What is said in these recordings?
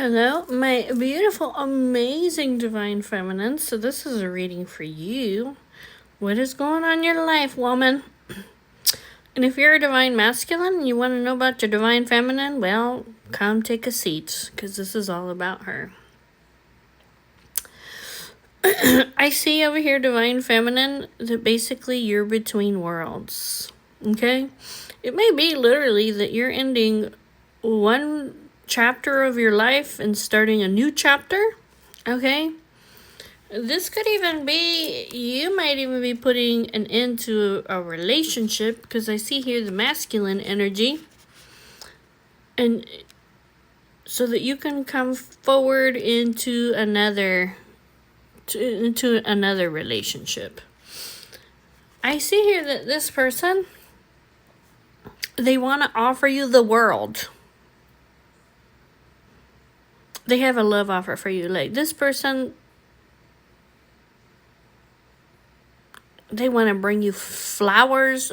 Hello, my beautiful, amazing divine feminine. So, this is a reading for you. What is going on in your life, woman? And if you're a divine masculine and you want to know about your divine feminine, well, come take a seat because this is all about her. I see over here, divine feminine, that basically you're between worlds. Okay? It may be literally that you're ending one chapter of your life and starting a new chapter. Okay? This could even be, you might even be putting an end to a relationship, because I see here the masculine energy. And so that you can come forward into another relationship. I see here that this person, they want to offer you the world. They have a love offer for you. Like this person, they want to bring you flowers.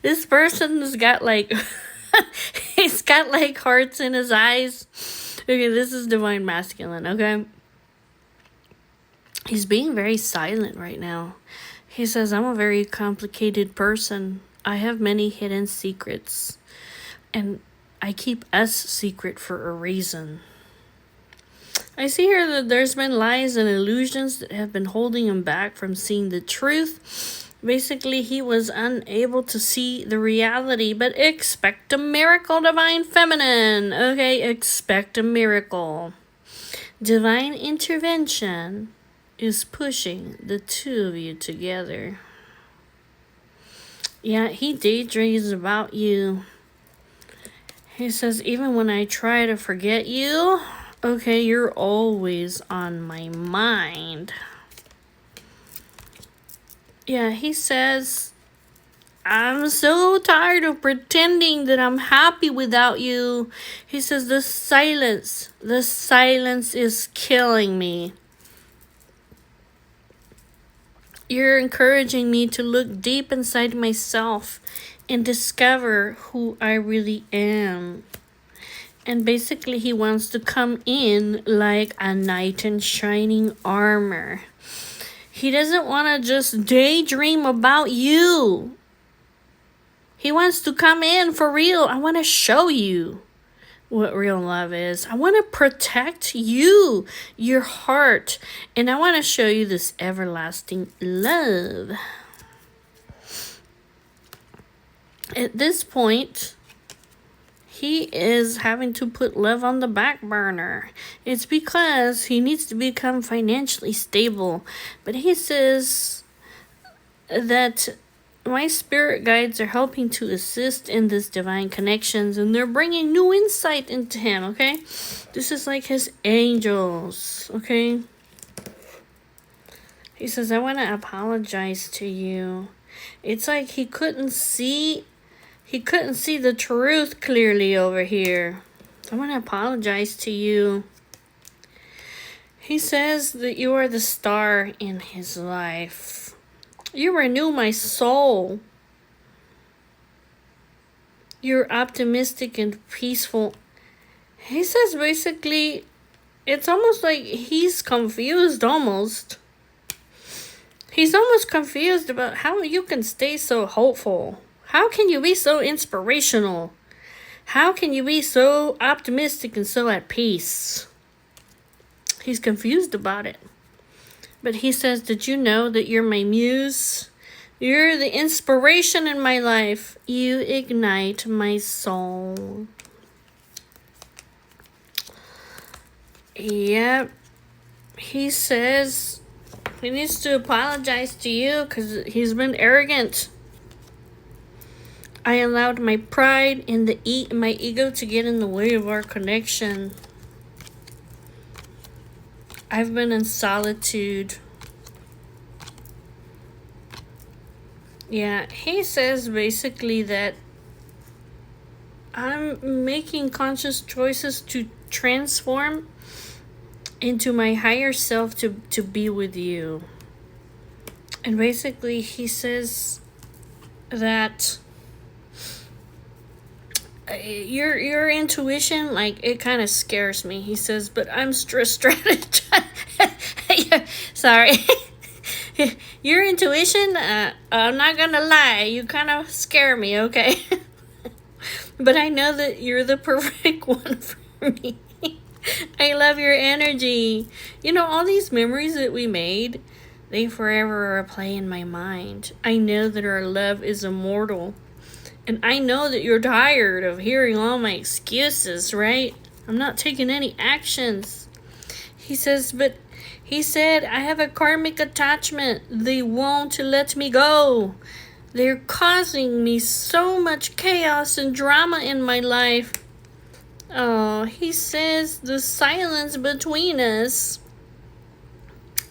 this person's got like, he's got like hearts in his eyes. Okay, this is divine masculine, okay? He's being very silent right now. He says, I'm a very complicated person. I have many hidden secrets. And I keep us secret for a reason. I see here that there's been lies and illusions that have been holding him back from seeing the truth. Basically, he was unable to see the reality, but expect a miracle, divine feminine. Okay, expect a miracle. Divine intervention is pushing the two of you together. Yeah, he daydreams about you. He says, even when I try to forget you, okay, you're always on my mind. Yeah, he says, I'm so tired of pretending that I'm happy without you. He says, the silence is killing me. You're encouraging me to look deep inside myself and discover who I really am. And basically, he wants to come in like a knight in shining armor. He doesn't want to just daydream about you. He wants to come in for real. I want to show you what real love is. I want to protect you, your heart. And I want to show you this everlasting love. At this point, he is having to put love on the back burner. It's because he needs to become financially stable. But he says that my spirit guides are helping to assist in this divine connections, and they're bringing new insight into him, okay? This is like his angels, okay? He says, I want to apologize to you. It's like he couldn't see the truth clearly over here. I want to apologize to you. He says that you are the star in his life. You renew my soul. You're optimistic and peaceful. He says basically, it's almost like he's confused almost. He's almost confused about how you can stay so hopeful. How can you be so inspirational? How can you be so optimistic and so at peace? He's confused about it. But he says, did you know that you're my muse? You're the inspiration in my life. You ignite my soul. Yep. He says he needs to apologize to you because he's been arrogant. I allowed my pride and my ego to get in the way of our connection. I've been in solitude. Yeah, he says basically that I'm making conscious choices to transform into my higher self to be with you. And basically he says that your intuition, like, it kind of scares me. He says, but I'm strategizing. Sorry. Your intuition, I'm not gonna lie, you kind of scare me, okay? But I know that you're the perfect one for me. I love your energy. You know, all these memories that we made, they forever replay in my mind. I know that our love is immortal. And I know that you're tired of hearing all my excuses, right? I'm not taking any actions. He says, but he said, I have a karmic attachment. They won't let me go. They're causing me so much chaos and drama in my life. Oh, he says the silence between us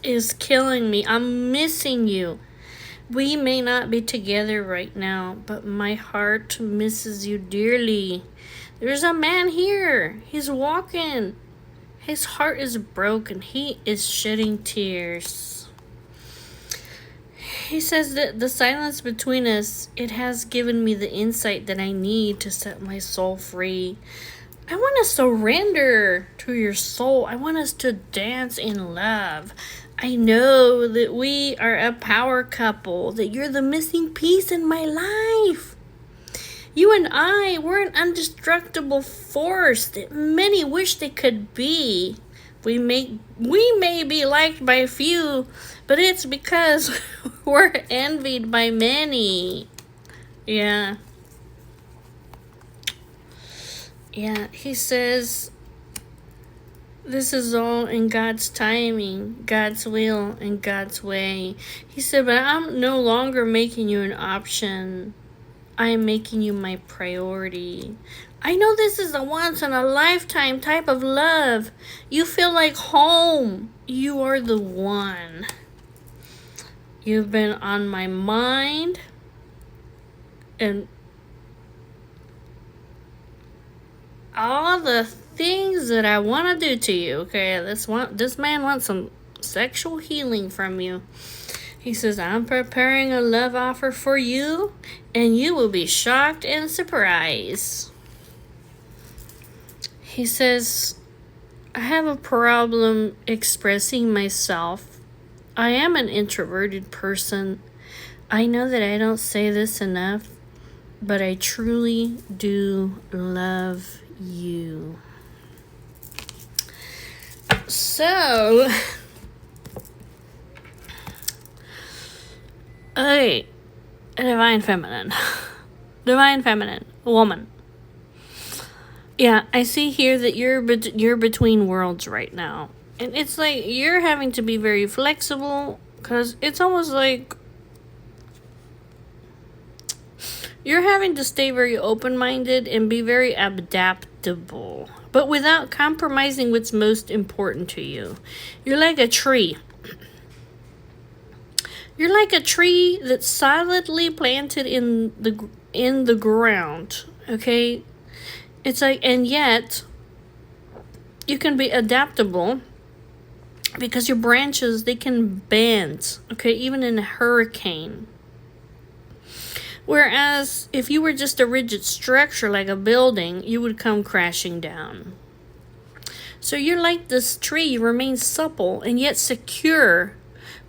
is killing me. I'm missing you. We may not be together right now, but my heart misses you dearly. There's a man here. He's walking. His heart is broken. He is shedding tears. He says that the silence between us, it has given me the insight that I need to set my soul free. I want to surrender to your soul. I want us to dance in love. I know that we are a power couple, that you're the missing piece in my life. You and I, we're an indestructible force that many wish they could be. We may be liked by a few, but it's because we're envied by many. Yeah. Yeah, he says, this is all in God's timing, God's will, and God's way. He said, but I'm no longer making you an option. I am making you my priority. I know this is a once-in-a-lifetime type of love. You feel like home. You are the one. You've been on my mind. And all the things that I want to do to you, okay? This man wants some sexual healing from you. He says, I'm preparing a love offer for you, and you will be shocked and surprised. He says, I have a problem expressing myself. I am an introverted person. I know that I don't say this enough, but I truly do love you. So, okay, Divine Feminine, woman. Yeah, I see here that you're between worlds right now, and it's like you're having to be very flexible, because it's almost like you're having to stay very open-minded and be very adaptable, but without compromising what's most important to you. You're like a tree. You're like a tree that's solidly planted in the ground, okay? It's like, and yet you can be adaptable because your branches, they can bend, okay, even in a hurricane. Whereas if you were just a rigid structure like a building, you would come crashing down. So you're like this tree. You remain supple and yet secure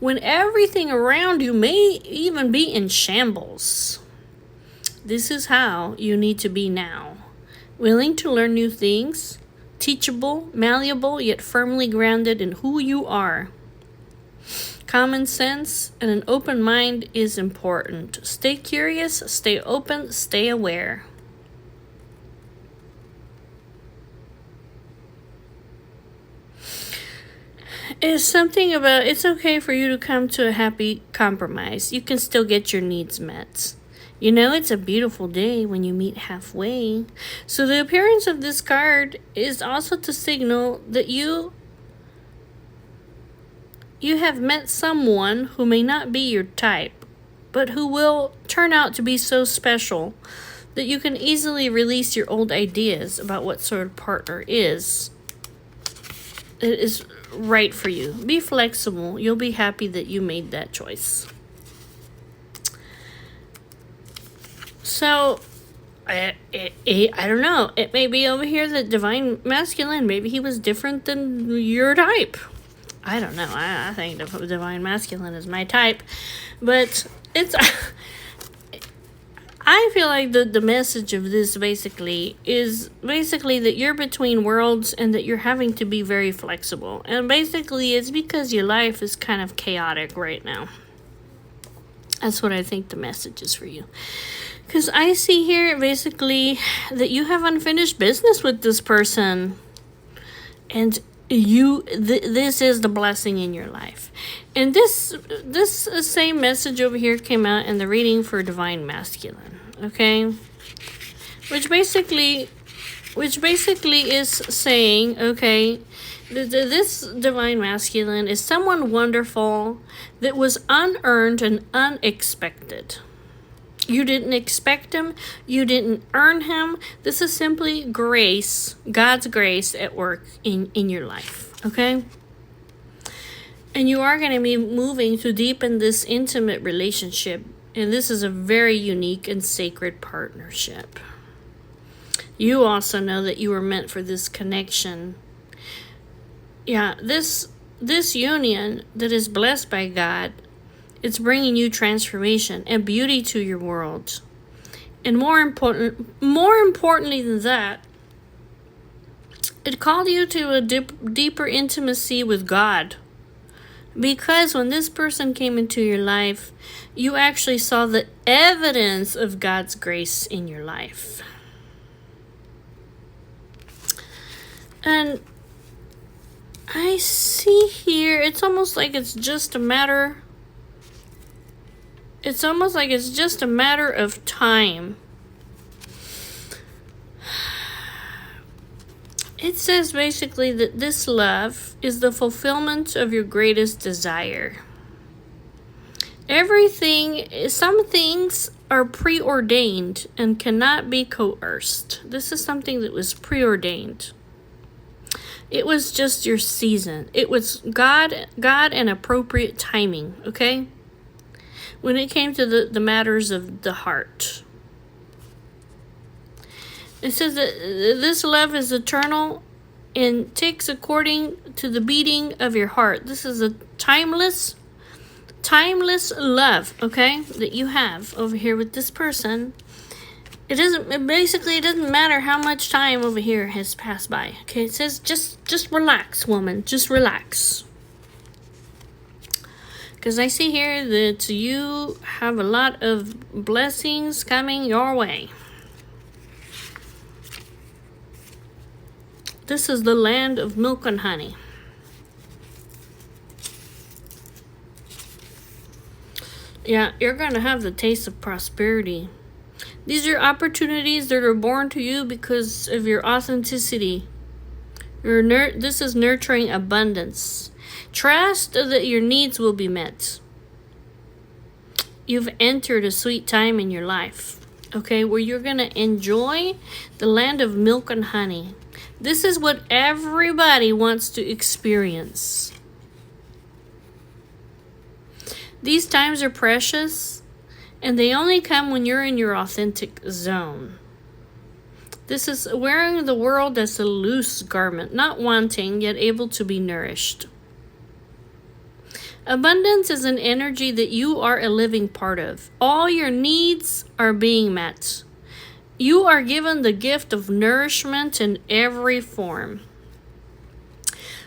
when everything around you may even be in shambles. This is how you need to be now. Willing to learn new things, teachable, malleable, yet firmly grounded in who you are. Common sense and an open mind is important. Stay curious, stay open, stay aware. It's something about, it's okay for you to come to a happy compromise. You can still get your needs met. You know, it's a beautiful day when you meet halfway. So the appearance of this card is also to signal that you have met someone who may not be your type, but who will turn out to be so special that you can easily release your old ideas about what sort of partner is right for you. Be flexible. You'll be happy that you made that choice. So, I don't know. It may be over here the divine masculine. Maybe he was different than your type. I don't know. I think the divine masculine is my type. But it's... I feel like the message of this basically is that you're between worlds and that you're having to be very flexible. And basically it's because your life is kind of chaotic right now. That's what I think the message is for you. Because I see here basically that you have unfinished business with this person. And this is the blessing in your life. And this same message over here came out in the reading for divine masculine. Okay? Which basically is saying, okay, this divine masculine is someone wonderful that was unearned and unexpected. You didn't expect him. You didn't earn him. This is simply grace, God's grace at work in your life. Okay? And you are going to be moving to deepen this intimate relationship. And this is a very unique and sacred partnership. You also know that you were meant for this connection. Yeah, this union that is blessed by God, it's bringing you transformation and beauty to your world. And more importantly than that, it called you to a deeper intimacy with God. Because when this person came into your life, you actually saw the evidence of God's grace in your life. And I see here, it's almost like it's just a matter of time. It says basically that this love is the fulfillment of your greatest desire. Some things are preordained and cannot be coerced. This is something that was preordained. It was just your season. It was God and appropriate timing, okay? When it came to the matters of the heart. It says that this love is eternal and ticks according to the beating of your heart. This is a timeless love, okay, that you have over here with this person. It doesn't matter how much time over here has passed by. Okay, it says just relax, woman. Just relax. Because I see here that you have a lot of blessings coming your way. This is the land of milk and honey. Yeah, you're going to have the taste of prosperity. These are opportunities that are born to you because of your authenticity. This is nurturing abundance. Trust that your needs will be met. You've entered a sweet time in your life, okay, where you're going to enjoy the land of milk and honey. This is what everybody wants to experience. These times are precious, and they only come when you're in your authentic zone. This is wearing the world as a loose garment, not wanting, yet able to be nourished. Abundance is an energy that you are a living part of. All your needs are being met. You are given the gift of nourishment in every form.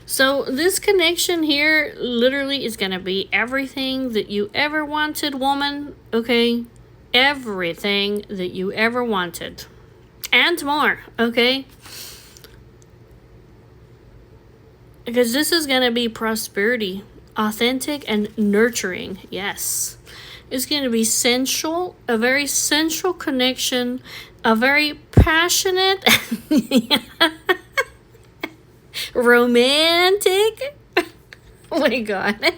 So this connection here literally is going to be everything that you ever wanted, woman. Okay? Everything that you ever wanted. And more. Okay? Because this is going to be prosperity. Authentic and nurturing. Yes. It's going to be sensual. A very sensual connection. A very passionate... romantic. Oh my god.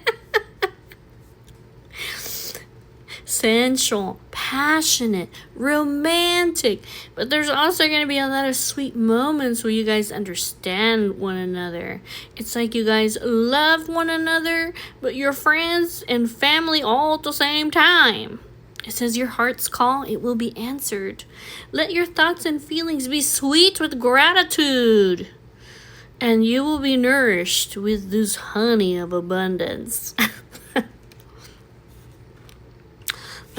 Sensual, passionate, romantic. But there's also going to be a lot of sweet moments where you guys understand one another. It's like you guys love one another, but you're friends and family all at the same time. It says your heart's call, it will be answered. Let your thoughts and feelings be sweet with gratitude, and you will be nourished with this honey of abundance.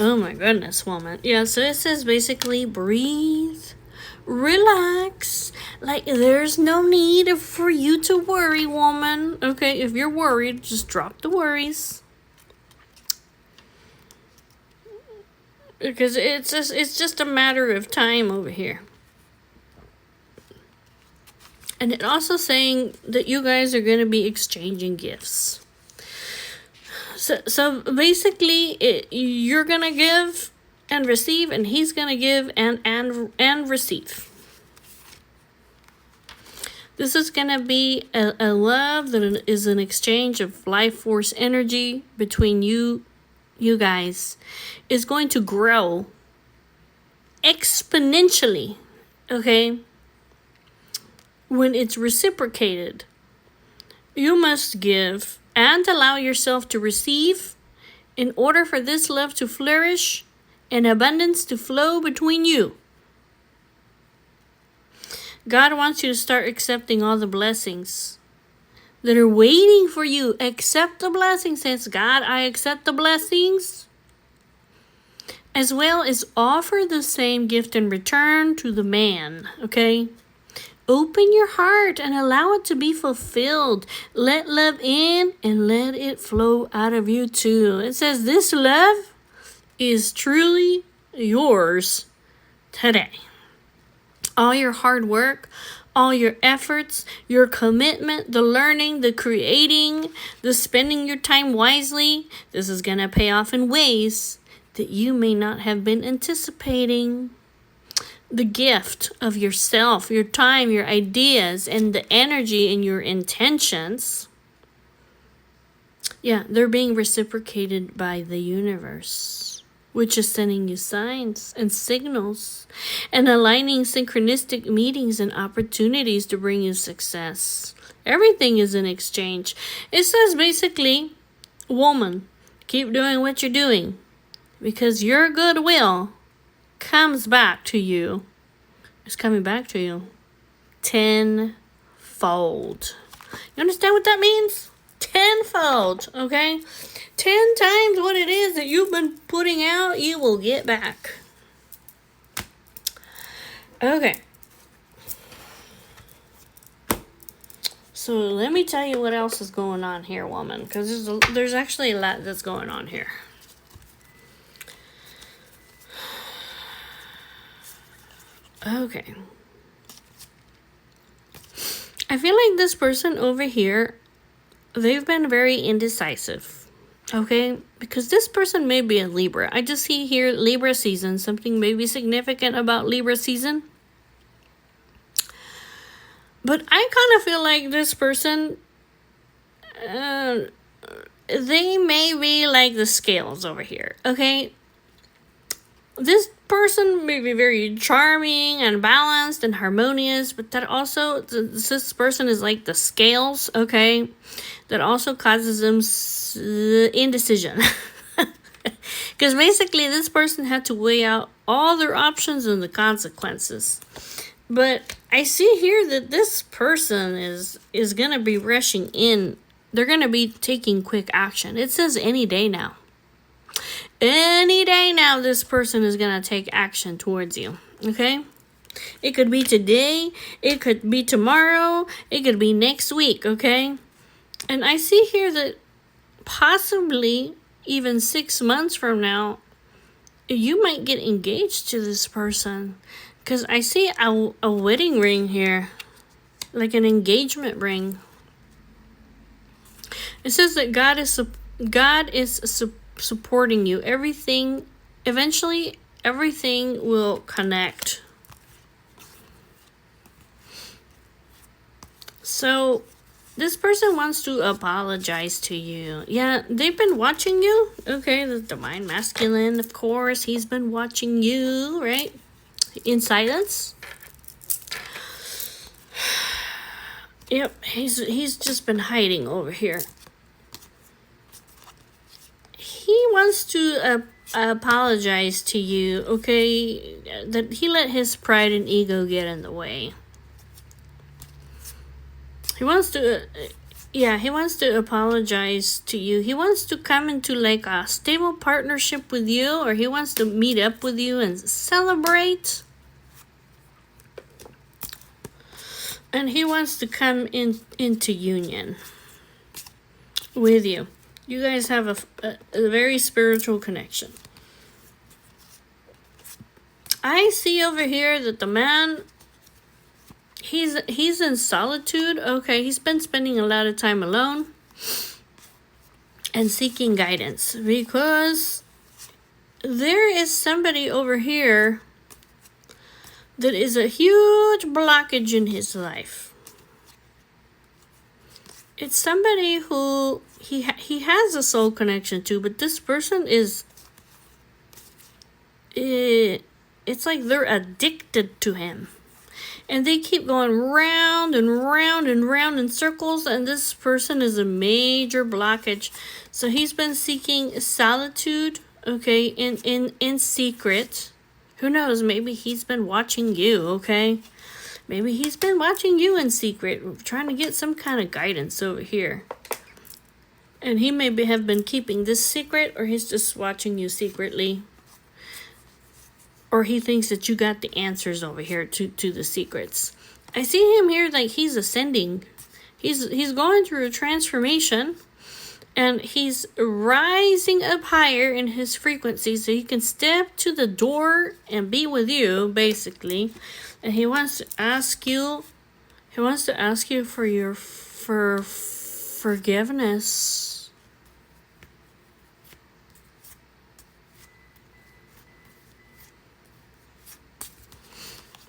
Oh my goodness, woman. Yeah, so it says basically breathe, relax. Like, there's no need for you to worry, woman. Okay, if you're worried, just drop the worries. Because it's just a matter of time over here. And it also saying that you guys are going to be exchanging gifts. So basically, you're going to give and receive, and he's going to give and receive. This is going to be a love that is an exchange of life force energy between you guys. Is going to grow exponentially, okay? When it's reciprocated. You must give and allow yourself to receive in order for this love to flourish and abundance to flow between you. God wants you to start accepting all the blessings that are waiting for you. Accept the blessings. Says God, I accept the blessings. As well as offer the same gift in return to the man. Okay? Open your heart and allow it to be fulfilled. Let love in and let it flow out of you too. It says this love is truly yours today. All your hard work, all your efforts, your commitment, the learning, the creating, the spending your time wisely, this is going to pay off in ways that you may not have been anticipating. The gift of yourself, your time, your ideas, and the energy and your intentions, yeah, they're being reciprocated by the universe, which is sending you signs and signals and aligning synchronistic meetings and opportunities to bring you success. Everything is in exchange. It says basically, woman, keep doing what you're doing because your goodwill comes back to you. It's coming back to you tenfold. You understand what that means? Tenfold, okay? 10 times what it is that you've been putting out, you will get back. Okay. So let me tell you what else is going on here, woman, because there's actually a lot that's going on here. Okay. I feel like this person over here, they've been very indecisive. Okay? Because this person may be a Libra. I just see here Libra season. Something may be significant about Libra season. But I kind of feel like this person, they may be like the scales over here. Okay? This person may be very charming and balanced and harmonious, but that also, this person is like the scales, okay? That also causes them indecision. Because basically this person had to weigh out all their options and the consequences. But I see here that this person is going to be rushing in. They're going to be taking quick action. It says any day now. Any day now, this person is going to take action towards you, okay? It could be today, it could be tomorrow, it could be next week, okay? And I see here that possibly even 6 months from now, you might get engaged to this person. Because I see a wedding ring here, like an engagement ring. It says that God is supporting you. Eventually everything will connect. So this person wants to apologize to you. Yeah, they've been watching you. Okay, the divine masculine, of course, he's been watching you, right? In silence. Yep, he's just been hiding over here. He wants to apologize to you, okay? That he let his pride and ego get in the way. He wants to, he wants to apologize to you. He wants to come into like a stable partnership with you, or he wants to meet up with you and celebrate. And he wants to come into union with you. You guys have a very spiritual connection. I see over here that the man, he's in solitude. Okay, he's been spending a lot of time alone and seeking guidance, because there is somebody over here that is a huge blockage in his life. It's somebody who he has a soul connection to, but this person is, it's like they're addicted to him. And they keep going round and round and round in circles, and this person is a major blockage. So he's been seeking solitude, okay, in secret. Who knows, maybe he's been watching you, okay? Maybe he's been watching you in secret, trying to get some kind of guidance over here. And he maybe have been keeping this secret, or he's just watching you secretly. Or he thinks that you got the answers over here to the secrets. I see him here like he's ascending. He's going through a transformation. And he's rising up higher in his frequency so he can step to the door and be with you, basically. And he wants to ask you for your forgiveness.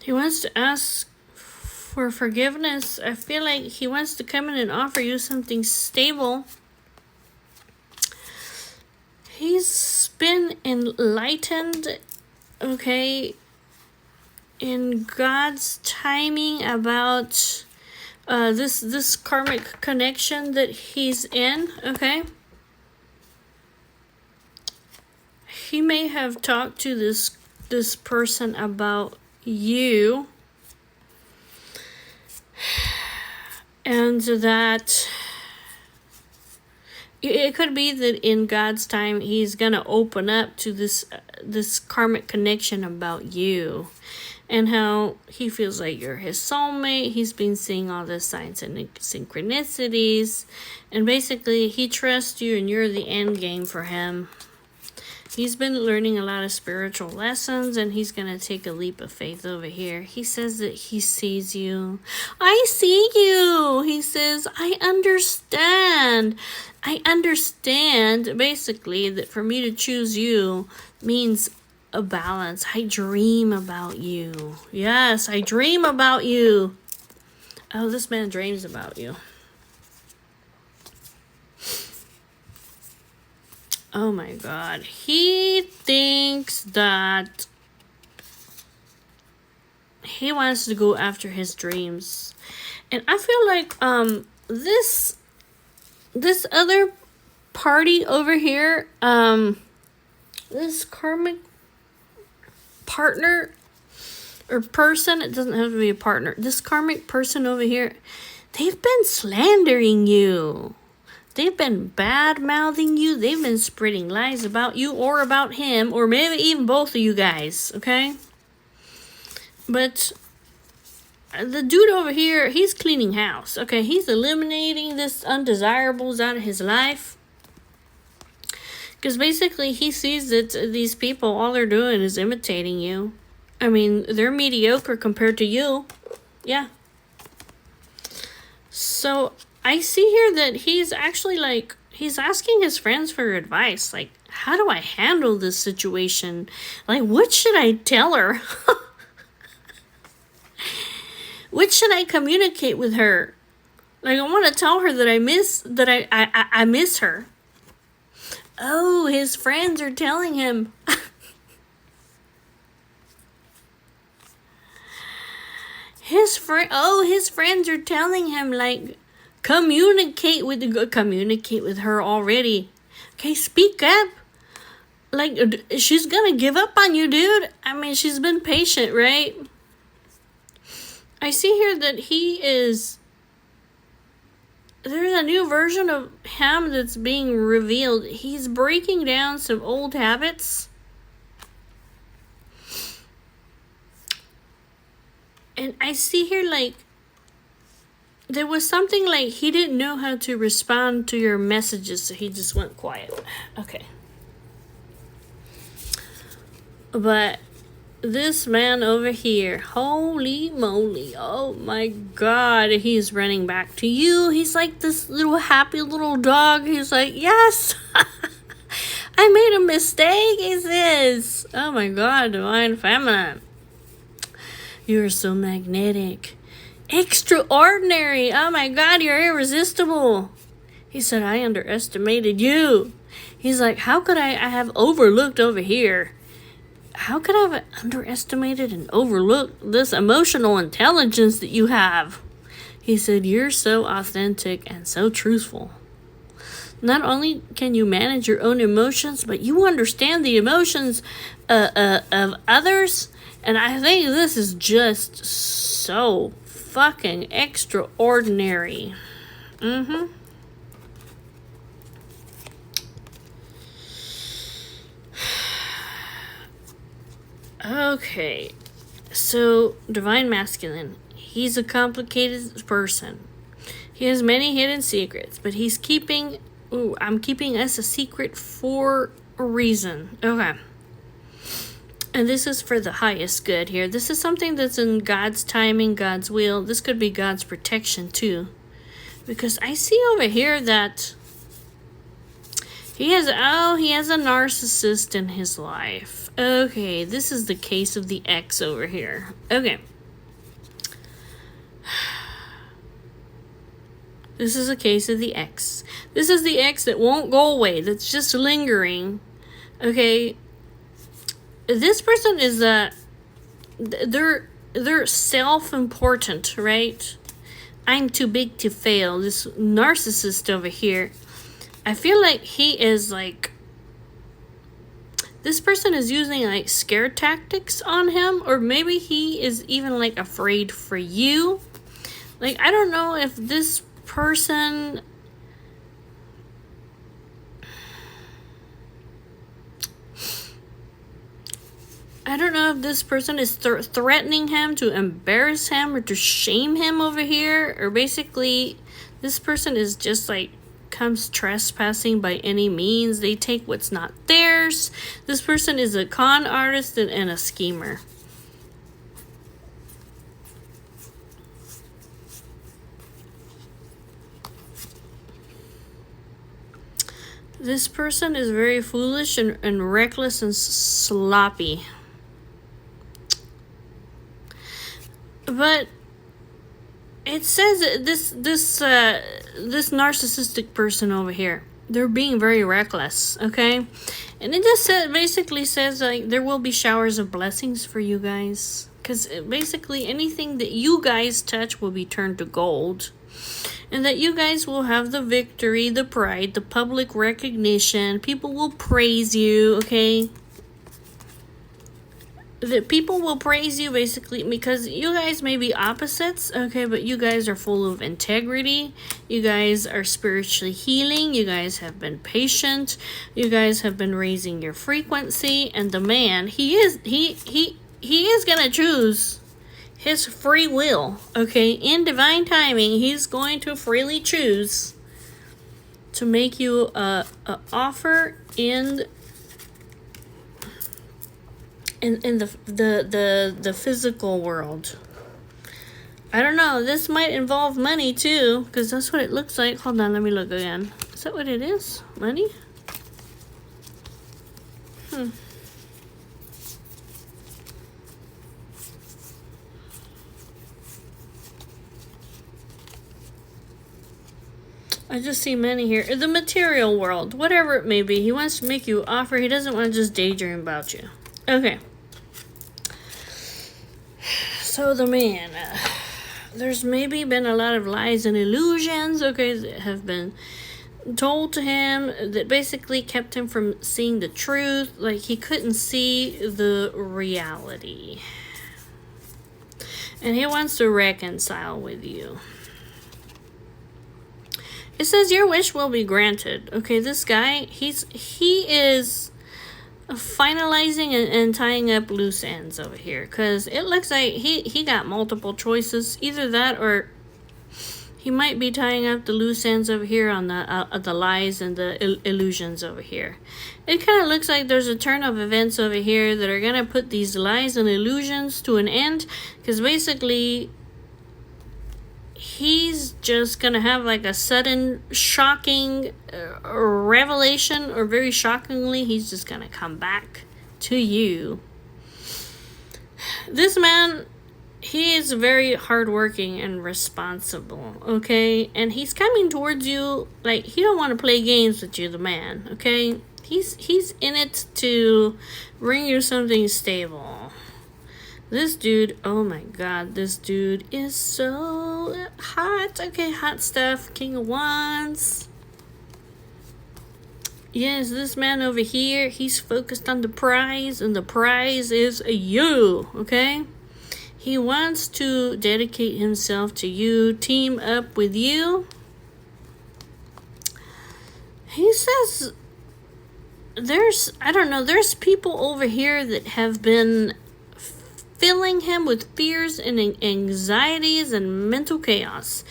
He wants to ask for forgiveness. I feel like he wants to come in and offer you something stable. He's been enlightened, okay, in God's timing about this karmic connection that he's in, okay? He may have talked to this person about you, and that it could be that in God's time he's gonna open up to this karmic connection about you, and how he feels like you're his soulmate. He's been seeing all the signs and synchronicities, and basically he trusts you and you're the end game for him. He's been learning a lot of spiritual lessons, and he's going to take a leap of faith over here. He says that he sees you. I see you. He says, I understand. I understand, basically, that for me to choose you means a balance. I dream about you. Yes, I dream about you. Oh, this man dreams about you. Oh my God. He thinks that he wants to go after his dreams. And I feel like this other party over here, this karmic partner or person, it doesn't have to be a partner. This karmic person over here, they've been slandering you. They've been bad-mouthing you. They've been spreading lies about you or about him, or maybe even both of you guys, okay? But the dude over here, he's cleaning house, okay? He's eliminating this undesirables out of his life. Because basically he sees that these people, all they're doing is imitating you. I mean, they're mediocre compared to you. Yeah. So I see here that he's actually like, he's asking his friends for advice. Like, how do I handle this situation? Like, what should I tell her? What should I communicate with her? Like, I want to tell her that I miss her. Oh, his friends are telling him. His friends are telling him, like, communicate with her already. Okay, speak up. Like, she's gonna give up on you, dude. I mean, she's been patient, right? I see here that there's a new version of him that's being revealed. He's breaking down some old habits. And I see here, like, there was something like he didn't know how to respond to your messages, so he just went quiet. Okay. But this man over here, holy moly, oh my god, he's running back to you. He's like this little happy little dog. He's like, yes, I made a mistake, he says. Oh my god, divine feminine. You're so magnetic. Extraordinary. Oh my god, you're irresistible. He said, I underestimated you. He's like, how could I have overlooked over here? How could I have underestimated and overlooked this emotional intelligence that you have? He said, you're so authentic and so truthful. Not only can you manage your own emotions, but you understand the emotions of others. And I think this is just so fucking extraordinary. Okay, so Divine Masculine, he's a complicated person. He has many hidden secrets, but he's keeping, I'm keeping us a secret for a reason. Okay. And this is for the highest good here. This is something that's in God's timing, God's will. This could be God's protection too. Because I see over here that he has a narcissist in his life. Okay, this is the case of the ex over here. Okay. This is a case of the ex. This is the ex that won't go away, that's just lingering. Okay. This person is they're self-important, right? I'm too big to fail. This narcissist over here, I feel like he is like, this person is using like scare tactics on him, or maybe he is even like afraid for you. Like, I don't know if this person, I don't know if this person is threatening him to embarrass him or to shame him over here, or basically this person is just like comes trespassing by any means. They take what's not theirs. This person is a con artist and a schemer. This person is very foolish and reckless and sloppy. But it says this narcissistic person over here, they're being very reckless, okay? And it just basically says like there will be showers of blessings for you guys, because basically anything that you guys touch will be turned to gold, and that you guys will have the victory, the pride, the public recognition. People will praise you, okay? That people will praise you basically because you guys may be opposites, okay, but you guys are full of integrity. You guys are spiritually healing. You guys have been patient. You guys have been raising your frequency. And the man, he is gonna choose his free will, okay? In divine timing, he's going to freely choose to make you a offer in the physical world. I don't know, this might involve money too, because that's what it looks like. Hold on, let me look again. Is that what it is? Money? I just see money here. The material world, whatever it may be. He wants to make you an offer. He doesn't want to just daydream about you. Okay. So the man, there's maybe been a lot of lies and illusions, okay, that have been told to him that basically kept him from seeing the truth. Like, he couldn't see the reality. And he wants to reconcile with you. It says your wish will be granted. Okay, this guy, he is finalizing and tying up loose ends over here, because it looks like he got multiple choices. Either that, or he might be tying up the loose ends over here on the lies and the illusions over here. It kind of looks like there's a turn of events over here that are gonna put these lies and illusions to an end, because basically he's just gonna have like a sudden shocking revelation, or very shockingly he's just gonna come back to you. This man, he is very hardworking and responsible, okay? And he's coming towards you like he don't want to play games with you, the man, okay? He's in it to bring you something stable. This dude, oh my god, this dude is so hot. Okay, hot stuff. King of Wands. Yes, this man over here, he's focused on the prize, and the prize is you, okay? He wants to dedicate himself to you, team up with you. He says there's people over here that have been filling him with fears and anxieties and mental chaos.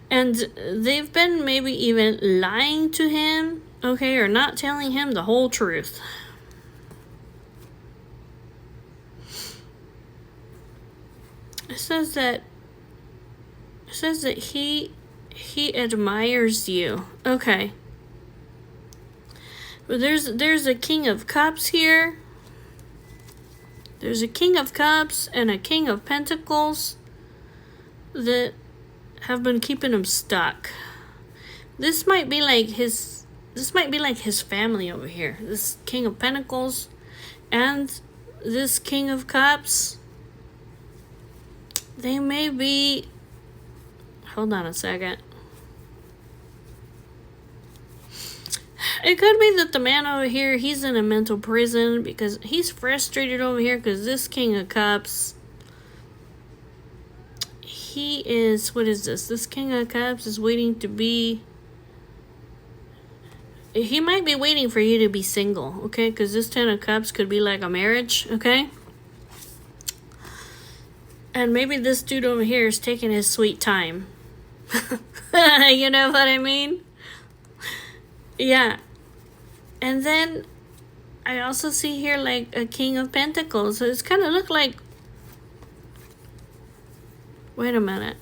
And they've been maybe even lying to him, okay, or not telling him the whole truth. It says that he admires you. Okay. But there's a King of Cups here. There's a King of Cups and a King of Pentacles that have been keeping him stuck. This might be like his family over here. This King of Pentacles and this King of Cups. They may be... Hold on a second. It could be that the man over here, he's in a mental prison because he's frustrated over here because this King of Cups, he is, what is this? This King of Cups is waiting to be... He might be waiting for you to be single, okay? Because this Ten of Cups could be like a marriage, okay? And maybe this dude over here is taking his sweet time. You know what I mean? Yeah. And then I also see here like a King of Pentacles. So it's kind of look like... Wait a minute.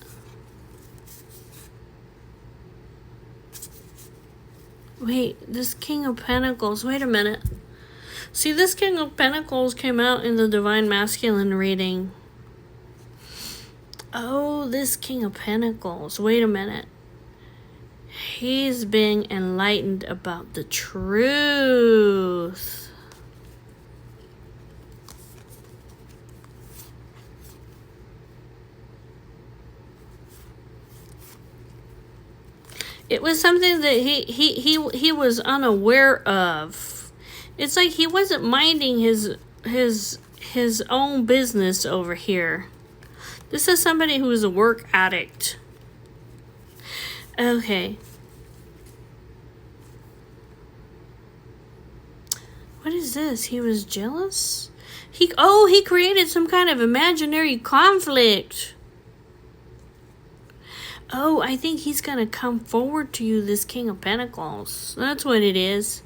Wait, this King of Pentacles. Wait a minute. See, this King of Pentacles came out in the Divine Masculine reading. Oh, this King of Pentacles. Wait a minute. He's being enlightened about the truth. It was something that he was unaware of. It's like he wasn't minding his own business over here. This is somebody who is a work addict. Okay. What is this? He was jealous? He created some kind of imaginary conflict. Oh, I think he's gonna come forward to you, this King of Pentacles. That's what it is.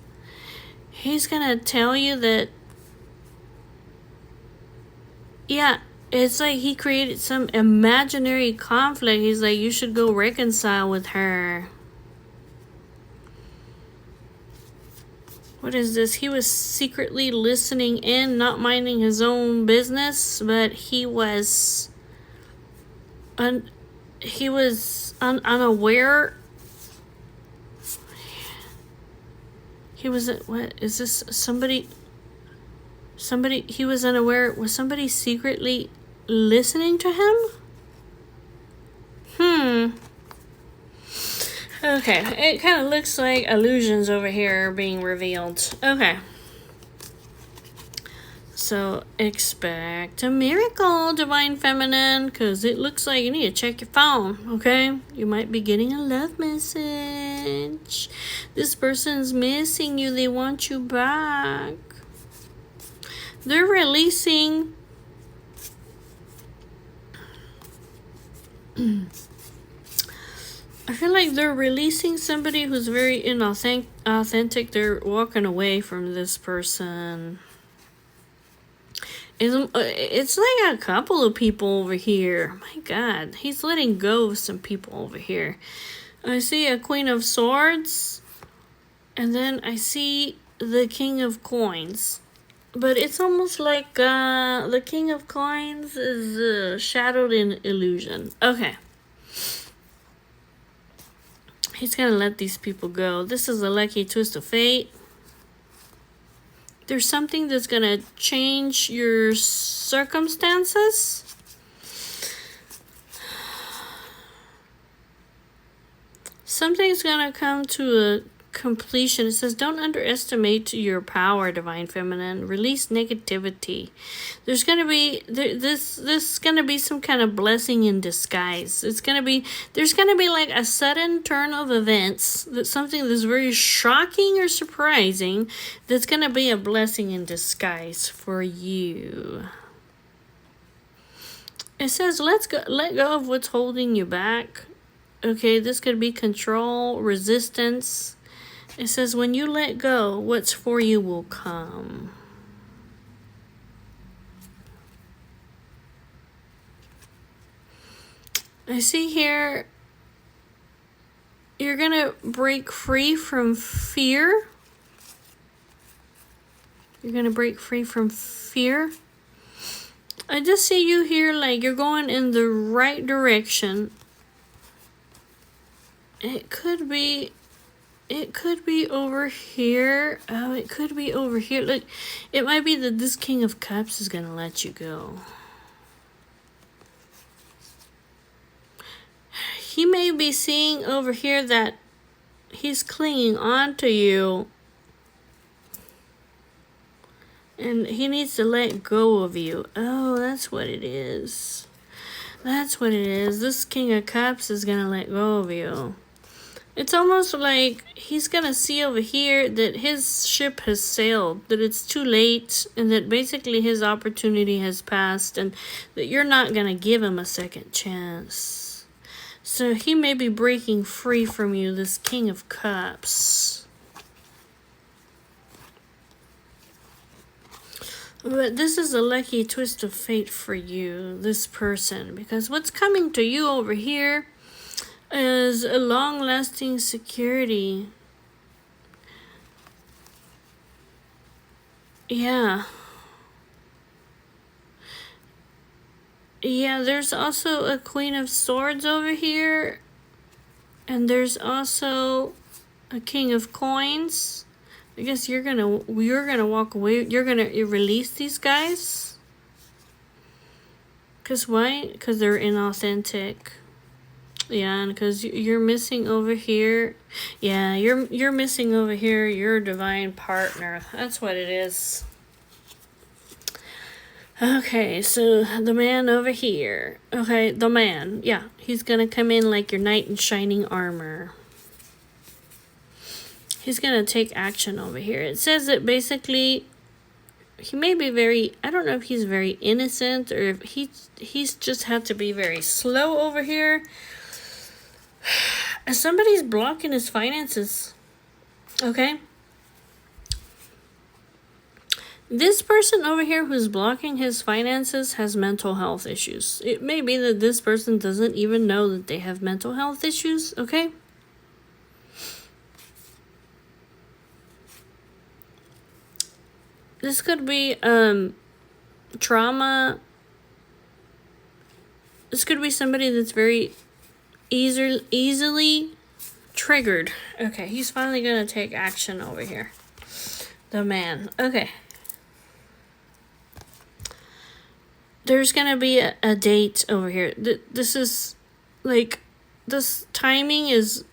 He's gonna tell you that... Yeah, it's like he created some imaginary conflict. He's like, you should go reconcile with her. What is this? He was secretly listening in, not minding his own business, but he was unaware. He was... What is this? Somebody, he was unaware. Was somebody secretly listening to him? Okay, it kind of looks like illusions over here are being revealed. Okay. So expect a miracle, Divine Feminine, because it looks like you need to check your phone, okay? You might be getting a love message. This person's missing you. They want you back. They're releasing... I feel like they're releasing somebody who's very inauthentic. They're walking away from this person. It's like a couple of people over here. My God, he's letting go of some people over here. I see a Queen of Swords, and then I see the King of Coins. But it's almost like the King of Coins is shadowed in illusion. Okay. He's gonna let these people go. This is a lucky twist of fate. There's something that's gonna change your circumstances. Something's gonna come to a completion. It says, don't underestimate your power, Divine Feminine. Release negativity. There's gonna be this is gonna be some kind of blessing in disguise. There's gonna be like a sudden turn of events, that something that's very shocking or surprising, that's gonna be a blessing in disguise for you. It says, let go of what's holding you back. Okay, this could be control, resistance. It says, when you let go, what's for you will come. I see here, you're going to break free from fear. You're going to break free from fear. I just see you here like you're going in the right direction. It could be over here. Oh, it could be over here. Look, it might be that this King of Cups is going to let you go. He may be seeing over here that he's clinging on to you. And he needs to let go of you. Oh, that's what it is. That's what it is. This King of Cups is going to let go of you. It's almost like he's going to see over here that his ship has sailed, that it's too late, and that basically his opportunity has passed, and that you're not going to give him a second chance. So he may be breaking free from you, this King of Cups. But this is a lucky twist of fate for you, this person, because what's coming to you over here is a long-lasting security. Yeah. Yeah, there's also a Queen of Swords over here. And there's also a King of Coins. I guess you're gonna walk away. You're gonna release these guys. Cause why? Cause they're inauthentic. Yeah, and because you're missing over here. Yeah, you're missing over here your divine partner. That's what it is. Okay, so the man over here. Okay, the man. Yeah, he's gonna come in like your knight in shining armor. He's gonna take action over here. It says that basically he may be very, I don't know if he's very innocent or if he's just had to be very slow over here. Somebody's blocking his finances. Okay? This person over here who's blocking his finances has mental health issues. It may be that this person doesn't even know that they have mental health issues. Okay? This could be trauma. This could be somebody that's very easily triggered. Okay, he's finally gonna take action over here. The man. Okay. There's gonna be a date over here. This is like, this timing is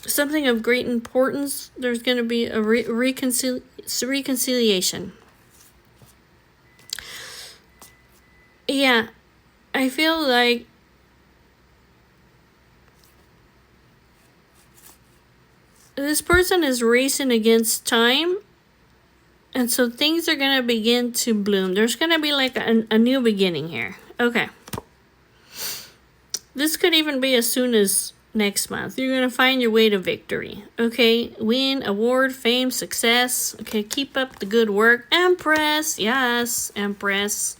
something of great importance. There's going to be a reconciliation. Yeah, I feel like this person is racing against time, and so things are going to begin to bloom. There's going to be like a new beginning here. Okay. This could even be as soon as next month. You're going to find your way to victory. Okay? Win, award, fame, success. Okay, keep up the good work. Empress. Yes, Empress.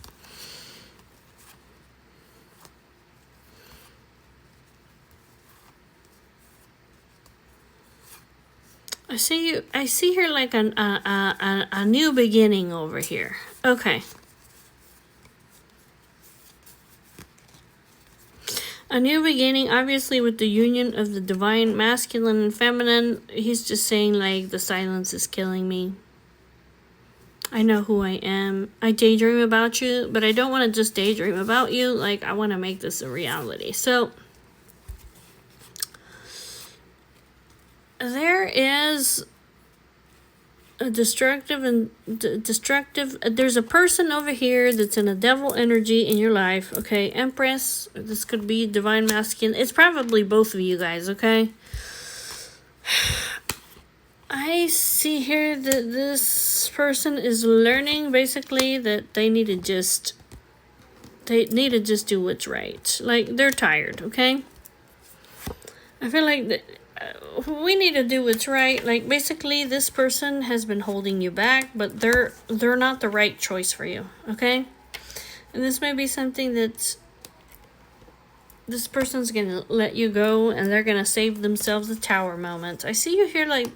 I see here like a new beginning over here. Okay. A new beginning, obviously, with the union of the divine masculine and feminine. He's just saying, like, the silence is killing me. I know who I am. I daydream about you, but I don't want to just daydream about you. Like, I want to make this a reality. So, there is a destructive there's a person over here that's in a devil energy in your life. Okay, Empress, this could be divine masculine. It's probably both of you guys. Okay, I see here that this person is learning basically that they need to just do what's right. Like, they're tired. Okay, I feel like that we need to do what's right. Like, basically, this person has been holding you back, but they're not the right choice for you. Okay, and this may be something that this person's gonna let you go, and they're gonna save themselves a tower moment. I see you here, like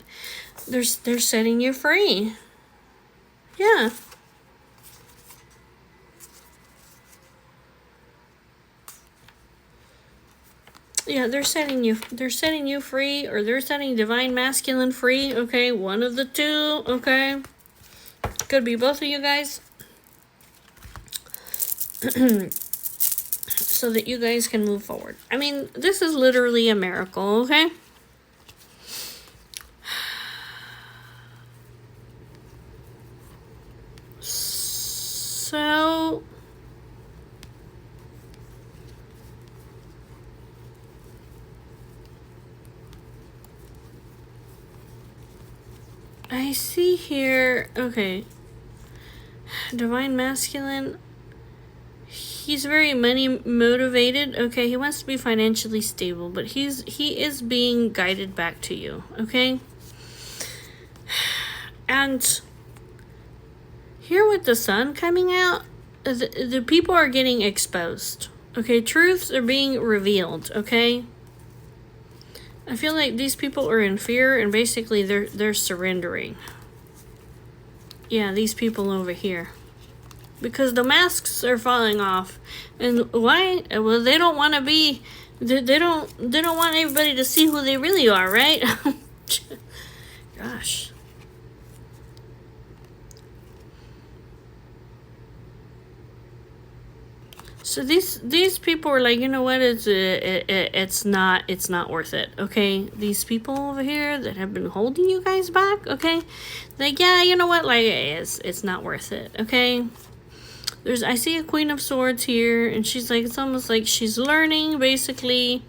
they're setting you free. Yeah. Yeah, they're setting you free, or they're setting divine masculine free. Okay, one of the two. Okay, could be both of you guys. So that you guys can move forward. I mean, this is literally a miracle. Okay. So I see here, okay, divine masculine, he's very money motivated. Okay, he wants to be financially stable, but he is being guided back to you. Okay, and here with the sun coming out, the people are getting exposed. Okay, truths are being revealed. Okay, I feel like these people are in fear, and basically they're surrendering. Yeah, these people over here. Because the masks are falling off. And why? Well, they don't want to be, they don't want everybody to see who they really are, right? Gosh. So these people are like, you know what? It's not worth it. Okay, these people over here that have been holding you guys back. Okay, like, yeah, you know what? Like, it's not worth it. Okay, I see a Queen of Swords here, and she's like, it's almost like she's learning basically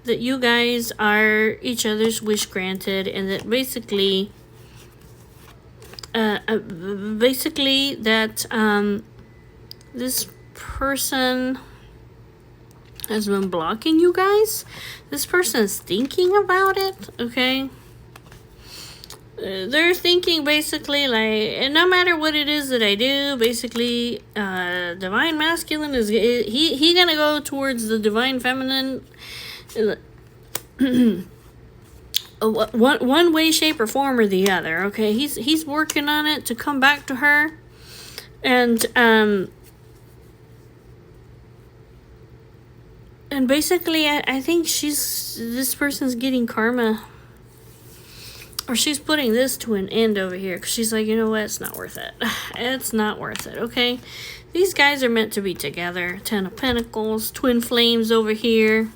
that you guys are each other's wish granted, and that basically that this person has been blocking you guys. This person is thinking about it. Okay, they're thinking basically like, no matter what it is that I do, basically divine masculine is he gonna go towards the divine feminine one way, shape, or form, or the other. Okay, he's working on it to come back to her, and basically, I think this person's getting karma. Or she's putting this to an end over here. Because she's like, you know what? It's not worth it. It's not worth it, okay? These guys are meant to be together. 10 of Pentacles. Twin flames over here.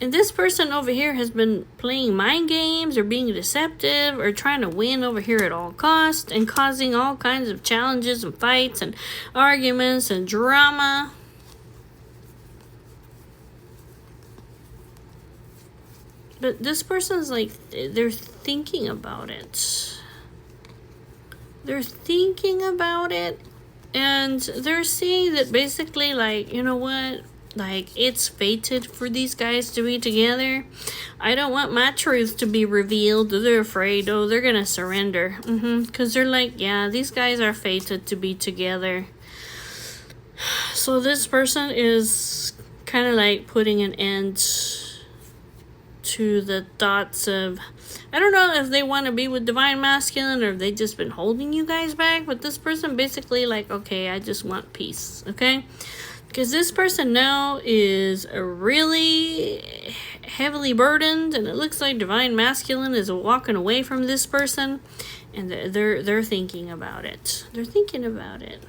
And this person over here has been playing mind games or being deceptive or trying to win over here at all costs and causing all kinds of challenges and fights and arguments and drama. But this person's like, they're thinking about it. They're thinking about it. And they're seeing that basically, like, you know what? Like, it's fated for these guys to be together. I don't want my truth to be revealed. They're afraid. Oh, they're gonna surrender. Because they're like, yeah, these guys are fated to be together. So this person is kind of like putting an end to the thoughts of, I don't know if they want to be with Divine Masculine or if they just been holding you guys back, but this person basically like, okay, I just want peace, okay? Because this person now is really heavily burdened, and it looks like Divine Masculine is walking away from this person, and they're thinking about it. They're thinking about it.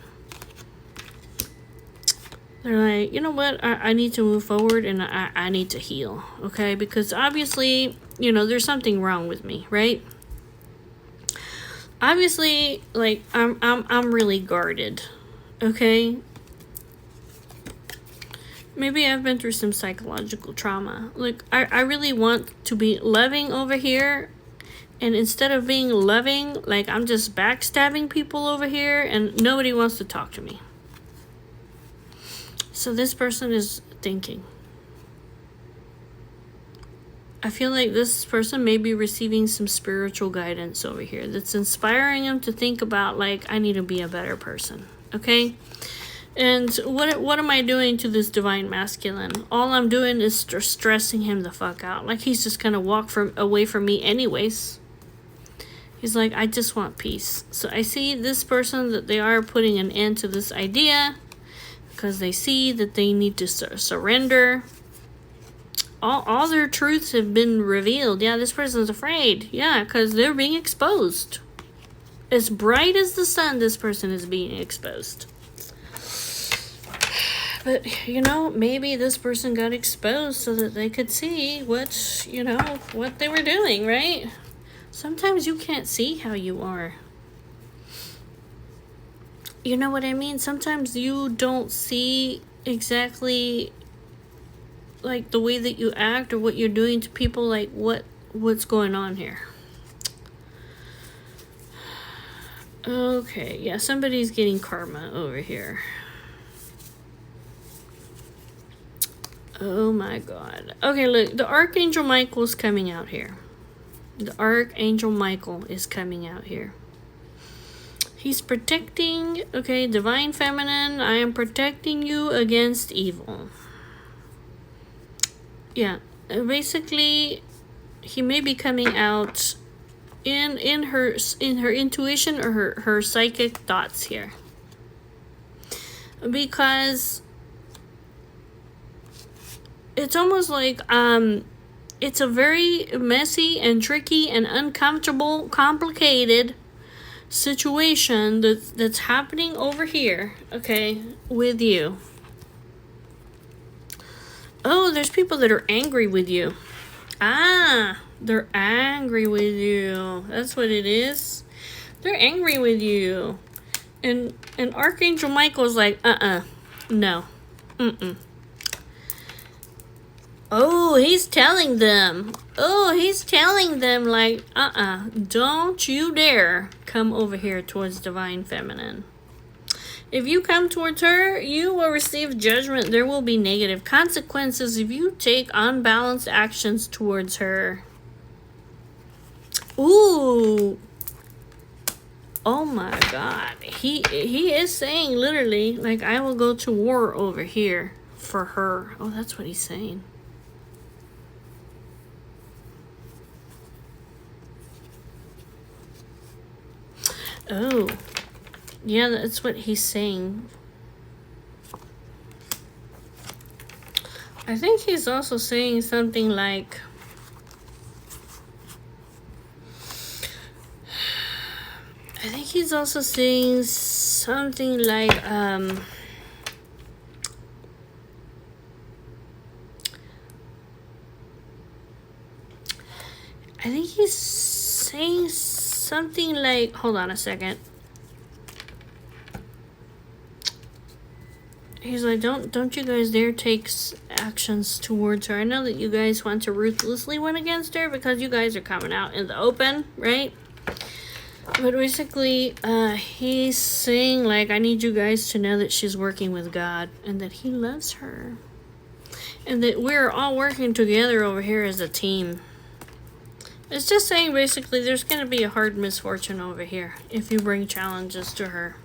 They're like, you know what, I need to move forward and I need to heal, okay? Because obviously, you know, there's something wrong with me, right? Obviously, like, I'm really guarded, okay? Maybe I've been through some psychological trauma. Like, I really want to be loving over here, and instead of being loving, like, I'm just backstabbing people over here, and nobody wants to talk to me. So this person is thinking. I feel like this person may be receiving some spiritual guidance over here that's inspiring them to think about, like, I need to be a better person, okay? And what am I doing to this Divine Masculine? All I'm doing is stressing him the fuck out. Like, he's just gonna walk away from me anyways. He's like, I just want peace. So I see this person that they are putting an end to this idea, because they see that they need to surrender. All their truths have been revealed. Yeah, this person's afraid. Yeah, because they're being exposed. As bright as the sun, this person is being exposed. But, you know, maybe this person got exposed so that they could see what, you know, what they were doing, right? Sometimes you can't see how you are. You know what I mean? Sometimes you don't see exactly, like, the way that you act or what you're doing to people, like, what's going on here. Okay, yeah, somebody's getting karma over here. Oh my god. Okay, look, the Archangel Michael's coming out here. The Archangel Michael is coming out here. He's protecting, okay, Divine Feminine, I am protecting you against evil. Yeah, basically, he may be coming out in her intuition or her psychic thoughts here. Because it's almost like, it's a very messy and tricky and uncomfortable, complicated situation that's happening over here, okay, with you. Oh, there's people that are angry with you. Ah, they're angry with you. That's what it is. They're angry with you. And Archangel Michael's like, no. Oh, he's telling them. Oh, he's telling them, like, don't you dare come over here towards Divine Feminine. If you come towards her, you will receive judgment. There will be negative consequences if you take unbalanced actions towards her. Ooh. Oh my god. He is saying literally, like, I will go to war over here for her. Oh, that's what he's saying. Oh, yeah, that's what he's saying. I think he's also saying something like, I think he's saying something like, hold on a second. He's like, don't you guys dare take actions towards her. I know that you guys want to ruthlessly win against her because you guys are coming out in the open, right? But basically, he's saying, like, I need you guys to know that she's working with God and that he loves her. And that we're all working together over here as a team. It's just saying, basically, there's going to be a hard misfortune over here if you bring challenges to her.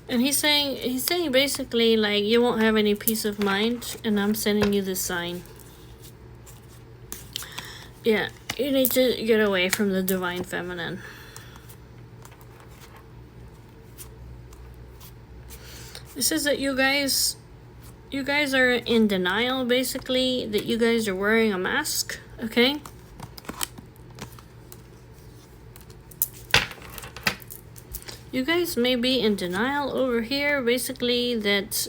And he's saying basically, like, you won't have any peace of mind, and I'm sending you this sign. Yeah, you need to get away from the divine feminine. It says that you guys are in denial, basically, that you guys are wearing a mask, okay? You guys may be in denial over here, basically, that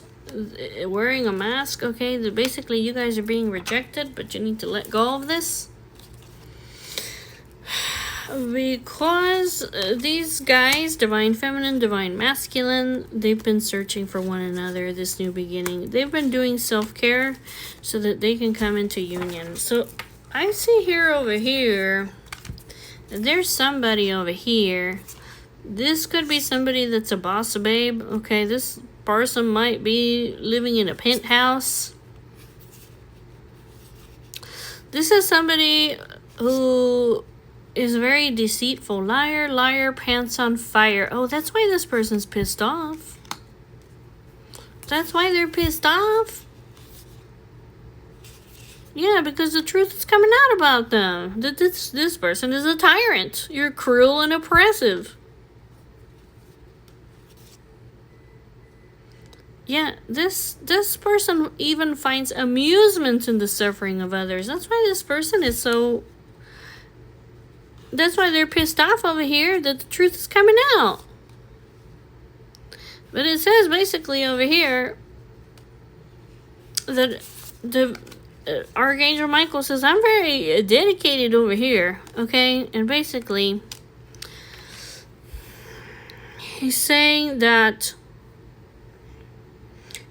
wearing a mask, okay? That basically you guys are being rejected, but you need to let go of this. Because these guys, divine feminine, divine masculine, they've been searching for one another, this new beginning. They've been doing self-care so that they can come into union. So I see here over here, there's somebody over here. This could be somebody that's a boss babe, okay? This person might be living in a penthouse. This is somebody who is very deceitful. Liar, pants on fire. Oh, that's why this person's pissed off. That's why they're pissed off. Yeah, because the truth is coming out about them. That this person is a tyrant. You're cruel and oppressive. Yeah, this person even finds amusement in the suffering of others. That's why this person is so... That's why they're pissed off over here that the truth is coming out. But it says basically over here that the Archangel Michael says, I'm very dedicated over here, okay? And basically, he's saying that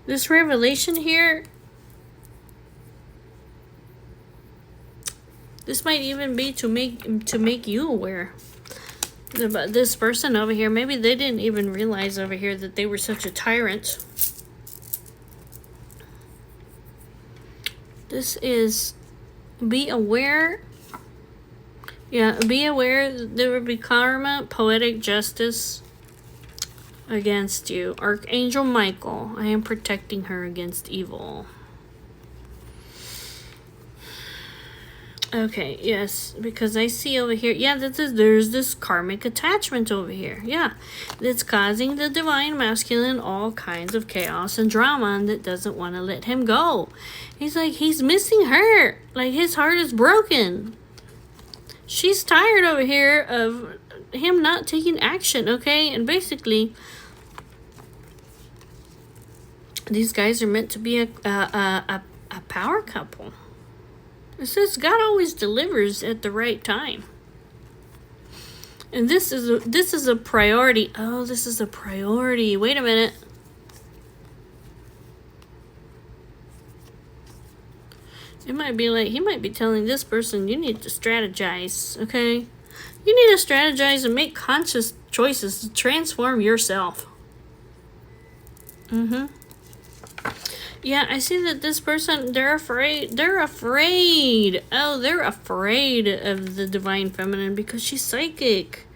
this revelation here, this might even be to make you aware. This person over here, maybe they didn't even realize over here that they were such a tyrant. This is, be aware. Yeah, be aware that there will be karma, poetic justice against you. Archangel Michael, I am protecting her against evil. Okay, yes, because I see over here, yeah, there's this karmic attachment over here, yeah, that's causing the divine masculine all kinds of chaos and drama, and that doesn't want to let him go. He's like, he's missing her, like his heart is broken. She's tired over here of him not taking action, okay? And basically, these guys are meant to be a power couple. It says God always delivers at the right time. And this is a priority. Oh, this is a priority. Wait a minute. It might be like, he might be telling this person, you need to strategize, okay? You need to strategize and make conscious choices to transform yourself. Yeah, I see that this person, they're afraid. Oh, they're afraid of the divine feminine because she's psychic.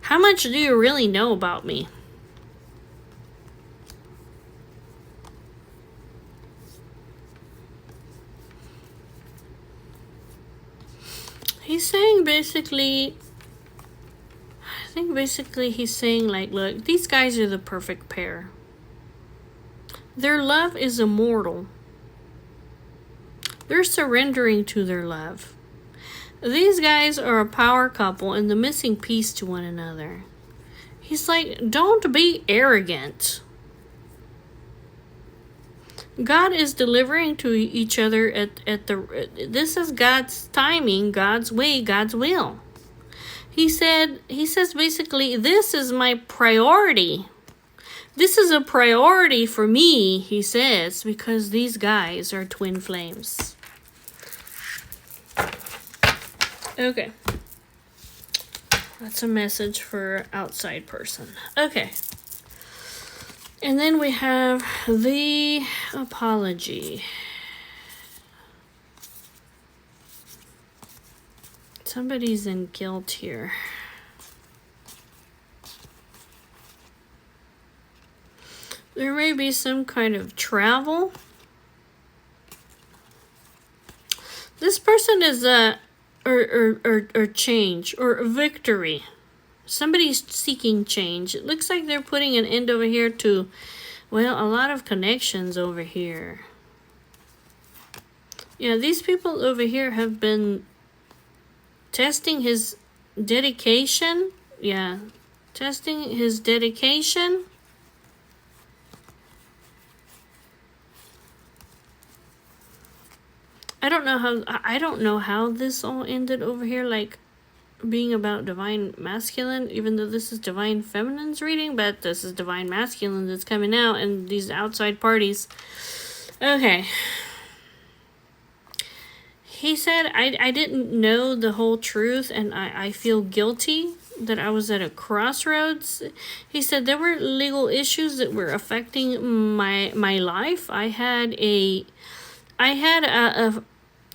How much do you really know about me? He's saying basically, I think basically he's saying like, look, these guys are the perfect pair. Their love is immortal. They're surrendering to their love. These guys are a power couple and the missing piece to one another. He's like, don't be arrogant. God is delivering to each other at the, this is God's timing, God's way, God's will. He says basically, this is my priority. This is a priority for me, he says, because these guys are twin flames. Okay. That's a message for outside person. Okay. And then we have the apology. Somebody's in guilt here. There may be some kind of travel. This person is or change or victory. Somebody's seeking change. It looks like they're putting an end over here to, well, a lot of connections over here. Yeah, these people over here have been testing his dedication. Yeah, testing his dedication. I don't know how this all ended over here, like being about divine masculine, even though this is divine feminine's reading, but this is divine masculine that's coming out and these outside parties. Okay. He said, I didn't know the whole truth and I feel guilty that I was at a crossroads. He said there were legal issues that were affecting my life. I had a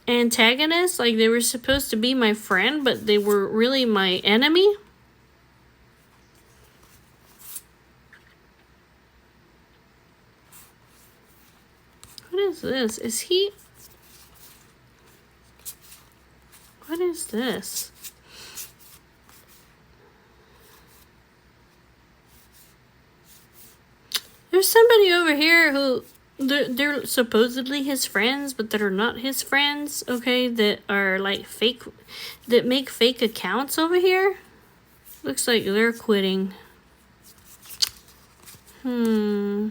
antagonist, like they were supposed to be my friend, but they were really my enemy. What is this? Is he... What is this? There's somebody over here who... They're supposedly his friends, but that are not his friends, okay? That are like fake, that make fake accounts over here. Looks like they're quitting. I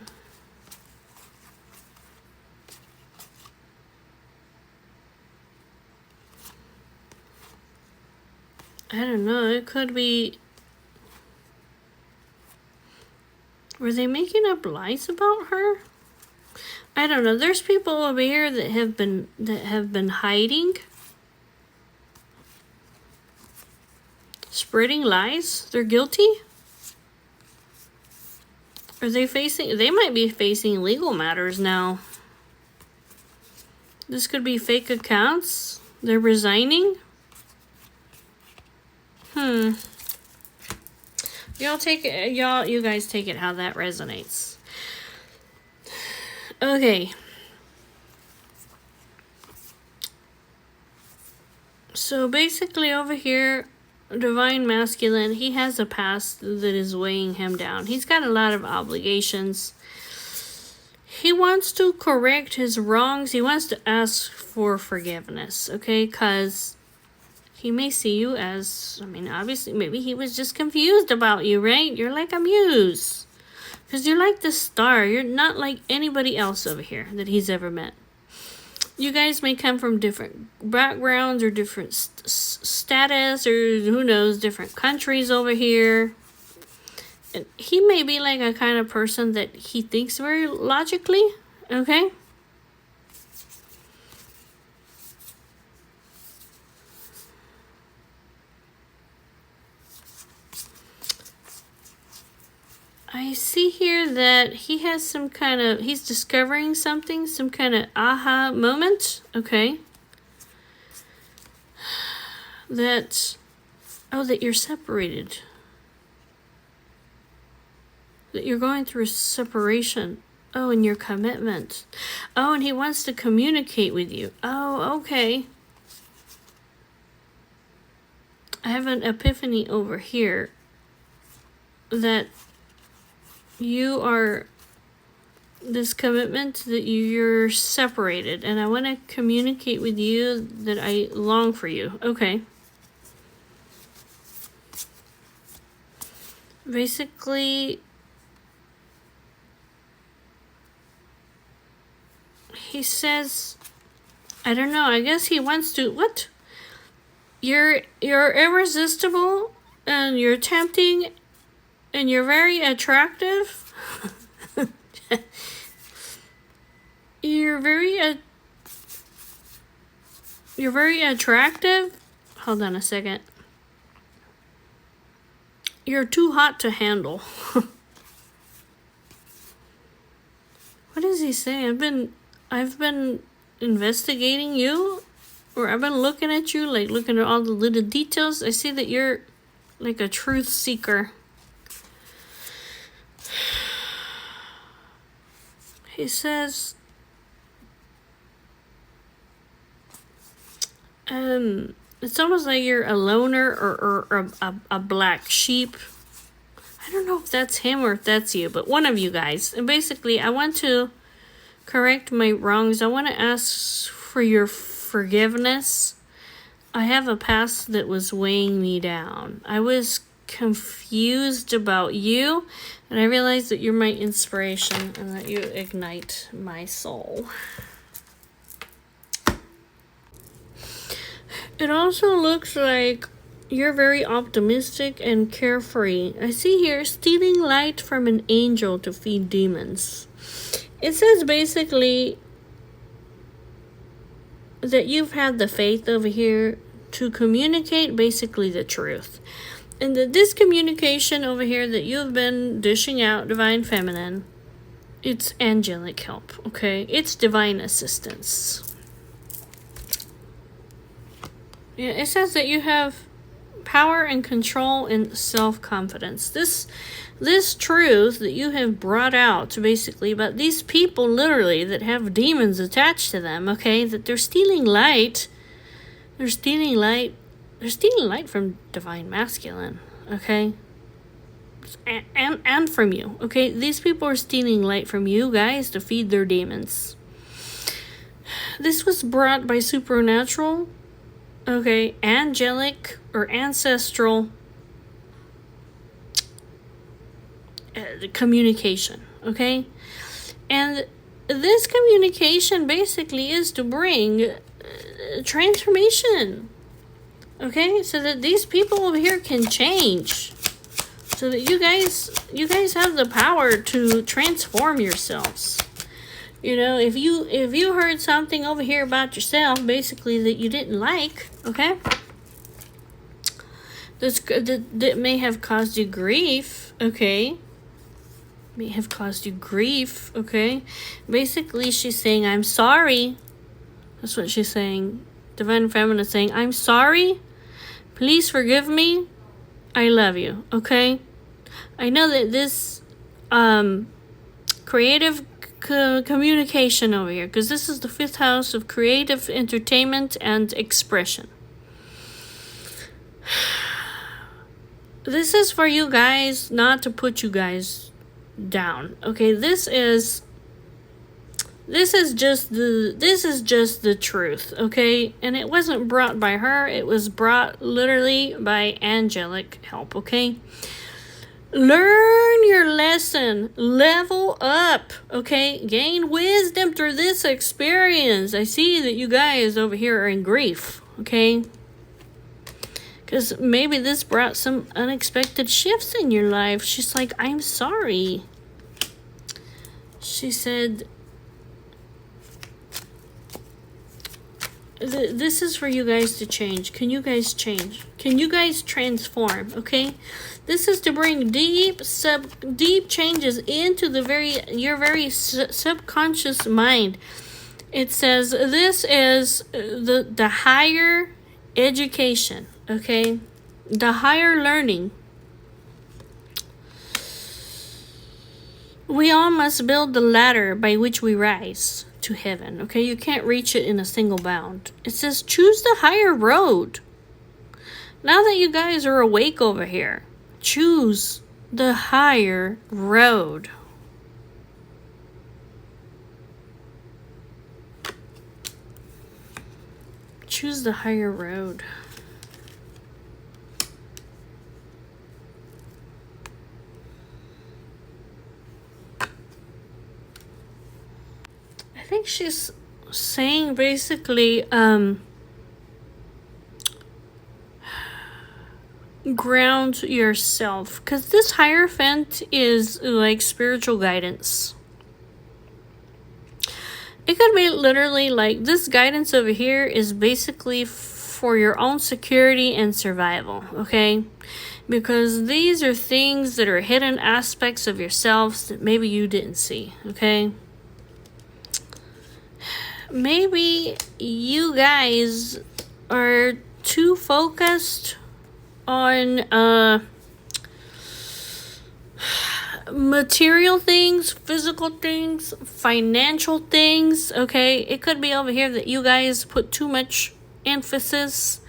don't know, it could be... Were they making up lies about her? I don't know. There's people over here that have been hiding, spreading lies. They're guilty. Are they facing? They might be facing legal matters now. This could be fake accounts. They're resigning. Y'all take it. You guys take it how that resonates. Okay. So basically over here, divine masculine, he has a past that is weighing him down. He's got a lot of obligations. He wants to correct his wrongs. He wants to ask for forgiveness, okay? Because he may see you as, I mean, obviously, maybe he was just confused about you, right? You're like a muse. Because you're like the star. You're not like anybody else over here that he's ever met. You guys may come from different backgrounds or different status or who knows, different countries over here. And he may be like a kind of person that he thinks very logically, okay? I see here that he has some kind of, he's discovering something, some kind of aha moment, okay? That, oh, that you're separated. That you're going through separation. Oh, and your commitment. Oh, and he wants to communicate with you. Oh, okay. I have an epiphany over here that you are this commitment that you're separated and I want to communicate with you that I long for you. Okay. Basically, He says, I don't know, I guess he wants to, what? You're irresistible, and you're tempting, and you're very attractive. You're very attractive. Hold on a second. You're too hot to handle. What does he say? I've been investigating you, or I've been looking at you, like looking at all the little details. I see that you're like a truth seeker. He says, it's almost like you're a loner or a black sheep. I don't know if that's him or if that's you, but one of you guys. And basically, I want to correct my wrongs. I want to ask for your forgiveness. I have a past that was weighing me down. I was confused about you, and I realized that you're my inspiration and that you ignite my soul. It also looks like you're very optimistic and carefree. I see here, stealing light from an angel to feed demons. It says basically that you've had the faith over here to communicate basically the truth. And that this communication over here that you've been dishing out, Divine Feminine, it's angelic help, okay? It's divine assistance. Yeah, it says that you have power and control and self-confidence. This truth that you have brought out basically about these people literally that have demons attached to them, okay, that they're stealing light. They're stealing light from Divine Masculine, okay? And from you, okay? These people are stealing light from you guys to feed their demons. This was brought by supernatural, okay, angelic or ancestral communication, okay? And this communication basically is to bring transformation, okay, so that these people over here can change, so that you guys have the power to transform yourselves. You know, if you heard something over here about yourself basically that you didn't like, okay, that may have caused you grief, okay, okay, basically she's saying, I'm sorry. That's what she's saying. Divine Feminine is saying, I'm sorry. Please forgive me. I love you. Okay? I know that this creative communication over here, because this is the 5th house of creative entertainment and expression. This is for you guys, not to put you guys down. Okay? This is just the truth, okay? And it wasn't brought by her, it was brought literally by angelic help, okay? Learn your lesson, level up, okay? Gain wisdom through this experience. I see that you guys over here are in grief, okay? Because maybe this brought some unexpected shifts in your life. She's like, I'm sorry. She said, this is for you guys to change. Can you guys change? Can you guys transform? Okay, this is to bring deep changes into your very subconscious mind. It says this is the higher education. Okay, the higher learning. We all must build the ladder by which we rise to heaven, okay? You can't reach it in a single bound. It says choose the higher road. Now that you guys are awake over here, choose the higher road. Choose the higher road. I think she's saying basically, ground yourself, because this Hierophant is like spiritual guidance. It could be literally like this guidance over here is basically for your own security and survival, okay? Because these are things that are hidden aspects of yourselves that maybe you didn't see, okay? Maybe you guys are too focused on material things, physical things, financial things, okay? It could be over here that you guys put too much emphasis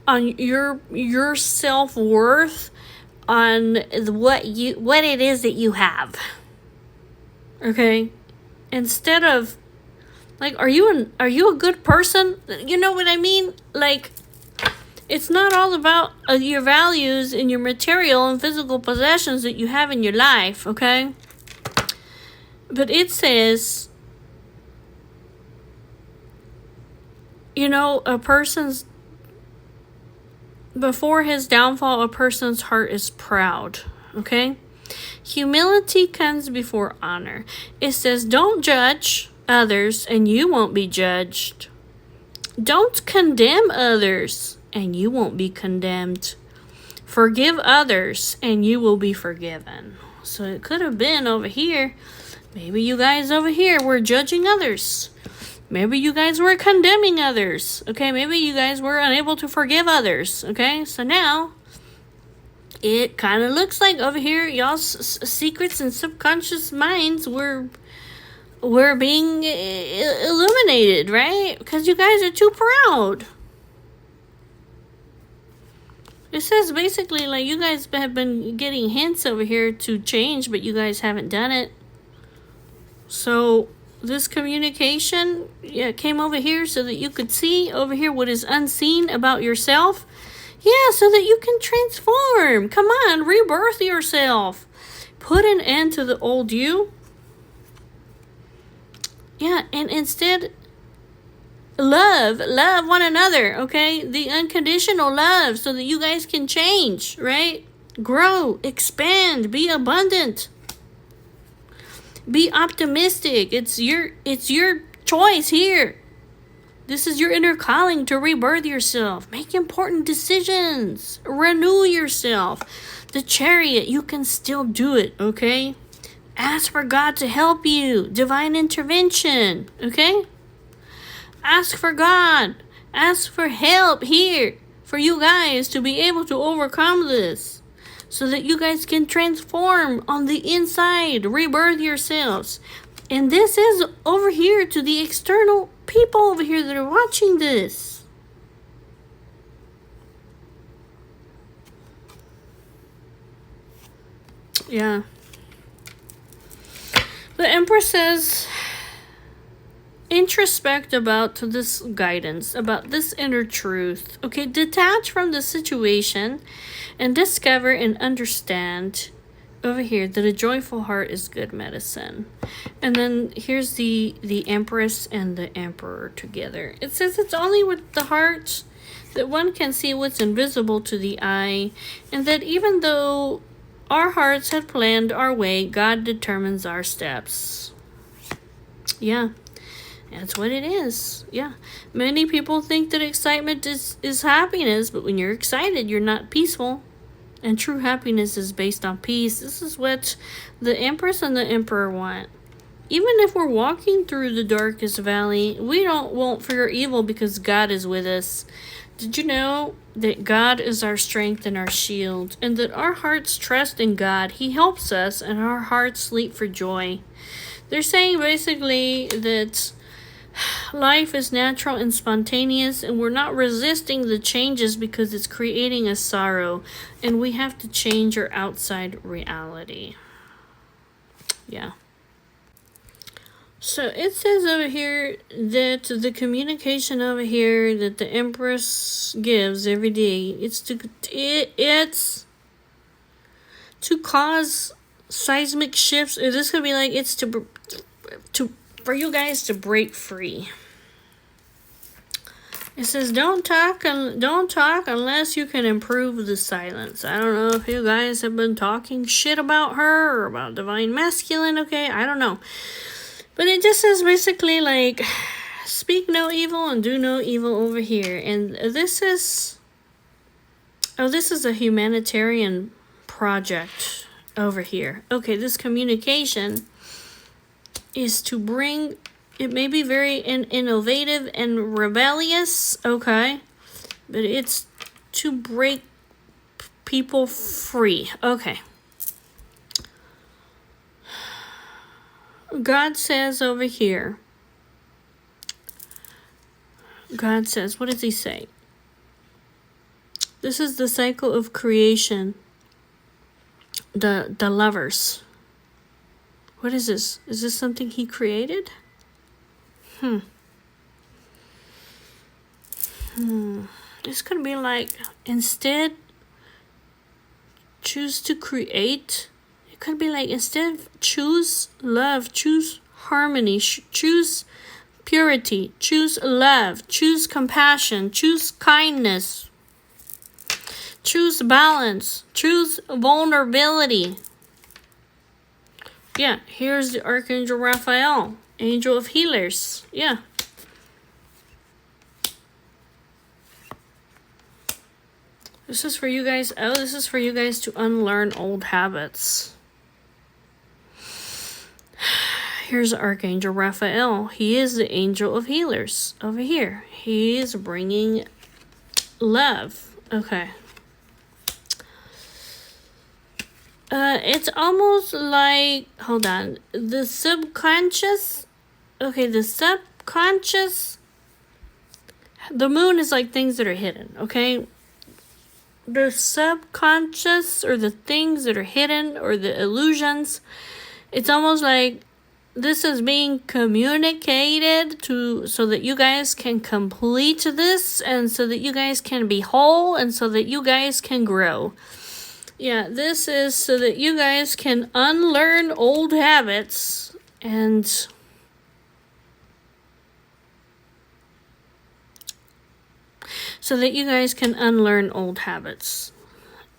on your self-worth, on what it is that you have, okay? Instead of like, are you a good person? You know what I mean? Like, it's not all about your values and your material and physical possessions that you have in your life, okay? But it says, you know, before his downfall, a person's heart is proud, okay? Humility comes before honor. It says, don't judge others and you won't be judged. Don't condemn others and you won't be condemned. Forgive others and you will be forgiven. So it could have been over here. Maybe you guys over here were judging others. Maybe you guys were condemning others. Okay, maybe you guys were unable to forgive others. Okay, so now it kind of looks like over here y'all's secrets and subconscious minds were being illuminated, right? Because you guys are too proud. It says basically like you guys have been getting hints over here to change, but you guys haven't done it. So this communication came over here so that you could see over here what is unseen about yourself. Yeah, so that you can transform. Come on, rebirth yourself. Put an end to the old you. Yeah, and instead love one another, okay? The unconditional love so that you guys can change, right? Grow, expand, be abundant. Be optimistic. It's your choice here. This is your inner calling to rebirth yourself. Make important decisions. Renew yourself. The Chariot, you can still do it, okay? Ask for God to help you. Divine intervention, okay? Ask for God. Ask for help here for you guys to be able to overcome this. So that you guys can transform on the inside. Rebirth yourselves. And this is over here to the external people over here that are watching this. Yeah. The Empress says, introspect about this guidance, about this inner truth. Okay, detach from the situation and discover and understand over here that a joyful heart is good medicine. And then here's the Empress and the Emperor together. It says it's only with the heart that one can see what's invisible to the eye, and that even though our hearts had planned our way, God determines our steps. Yeah. That's what it is. Yeah. Many people think that excitement is happiness, but when you're excited, you're not peaceful. And true happiness is based on peace. This is what the Empress and the Emperor want. Even if we're walking through the darkest valley, we won't fear evil because God is with us. Did you know that God is our strength and our shield, and that our hearts trust in God? He helps us, and our hearts leap for joy. They're saying basically that life is natural and spontaneous, and we're not resisting the changes because it's creating a sorrow, and we have to change our outside reality. Yeah. So it says over here that the communication over here that the Empress gives every day, it's to cause seismic shifts, or this could be like it's to for you guys to break free. It says don't talk unless you can improve the silence. I don't know if you guys have been talking shit about her or about divine masculine, okay? I don't know. But it just says basically like speak no evil and do no evil over here. And this is a humanitarian project over here. Okay, this communication is to bring, it may be very innovative and rebellious, okay, but it's to break people free. Okay. God says over here, God says, what does he say? This is the cycle of creation. The lovers. What is this? Is this something he created? This could be like, instead, choose to create. It could be like, instead, choose love, choose harmony, choose purity, choose love, choose compassion, choose kindness, choose balance, choose vulnerability. Yeah, here's the Archangel Raphael, angel of healers. Yeah. This is for you guys. Oh, this is for you guys to unlearn old habits. Here's Archangel Raphael. He is the angel of healers over here. He is bringing love. Okay. It's almost like, hold on, the subconscious. Okay, the subconscious. The moon is like things that are hidden, okay? The subconscious, or the things that are hidden, or the illusions, it's almost like this is being communicated to, so that you guys can complete this, and so that you guys can be whole, and so that you guys can grow. Yeah, this is so that you guys can unlearn old habits and so that you guys can unlearn old habits.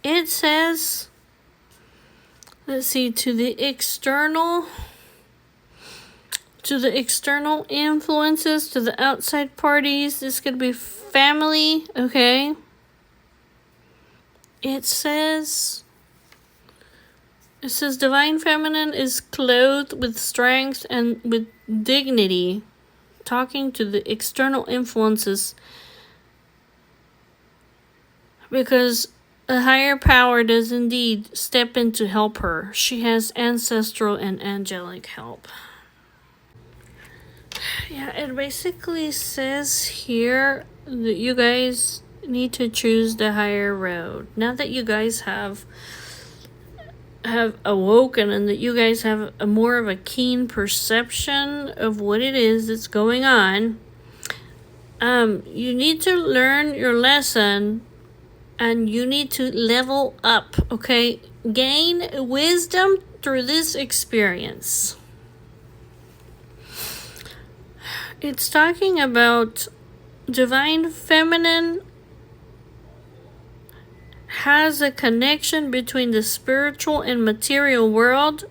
It says, let's see, to the external influences, to the outside parties. This could be family, okay? It says divine feminine is clothed with strength and with dignity. Talking to the external influences, because a higher power does indeed step in to help her. She has ancestral and angelic help. Yeah, it basically says here that you guys need to choose the higher road. Now that you guys have awoken, and that you guys have a more of a keen perception of what it is that's going on, you need to learn your lesson, and you need to level up, okay? Gain wisdom through this experience. It's talking about divine feminine has a connection between the spiritual and material world.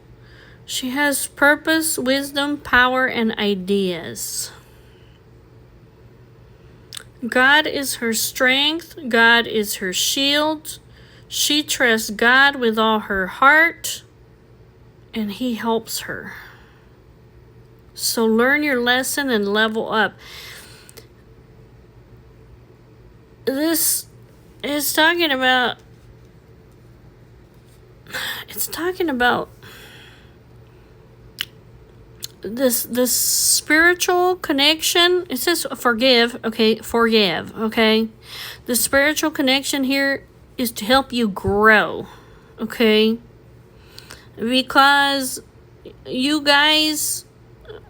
She has purpose, wisdom, power, and ideas. God is her strength. God is her shield. She trusts God with all her heart, and He helps her. So learn your lesson and level up. This is talking about, this spiritual connection. It says forgive, okay? Forgive, okay? The spiritual connection here is to help you grow, okay? Because you guys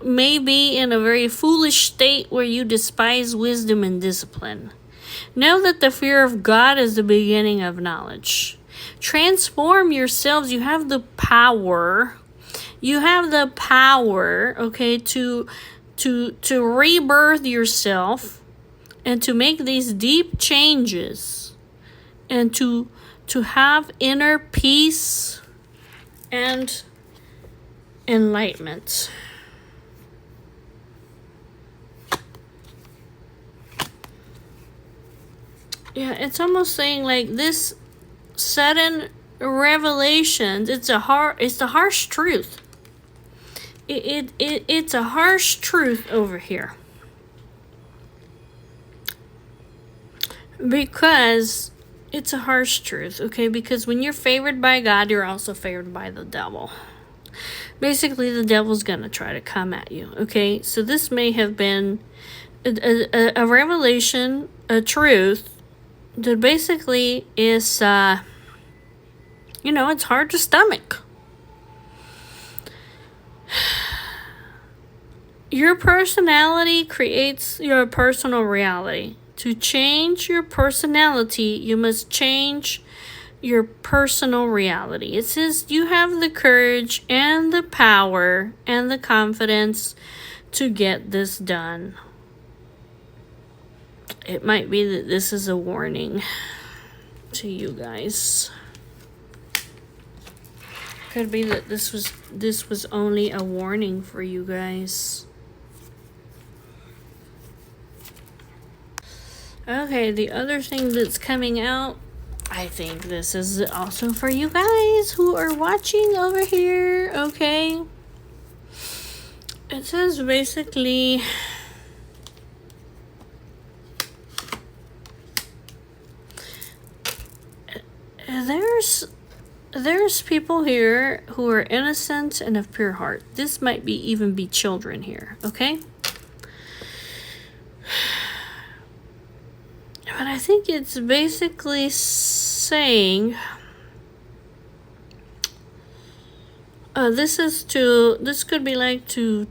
may be in a very foolish state where you despise wisdom and discipline. Know that the fear of God is the beginning of knowledge. Transform yourselves. You have the power. You have the power, okay, to rebirth yourself and to make these deep changes and to have inner peace and enlightenment. Yeah, it's almost saying like this sudden revelations. It's the harsh truth. It's a harsh truth over here. Because it's a harsh truth, okay? Because when you're favored by God, you're also favored by the devil. Basically, the devil's gonna try to come at you, okay? So this may have been a revelation, a truth that basically is, it's hard to stomach. Your personality creates your personal reality. To change your personality, you must change your personal reality. It says you have the courage and the power and the confidence to get this done. It might be that this is a warning to you guys. Could be that this was only a warning for you guys. Okay, the other thing that's coming out, I think this is also for you guys who are watching over here, okay? It says basically, there's people here who are innocent and of pure heart. This might be even be children here, okay? But I think it's basically saying this could be like to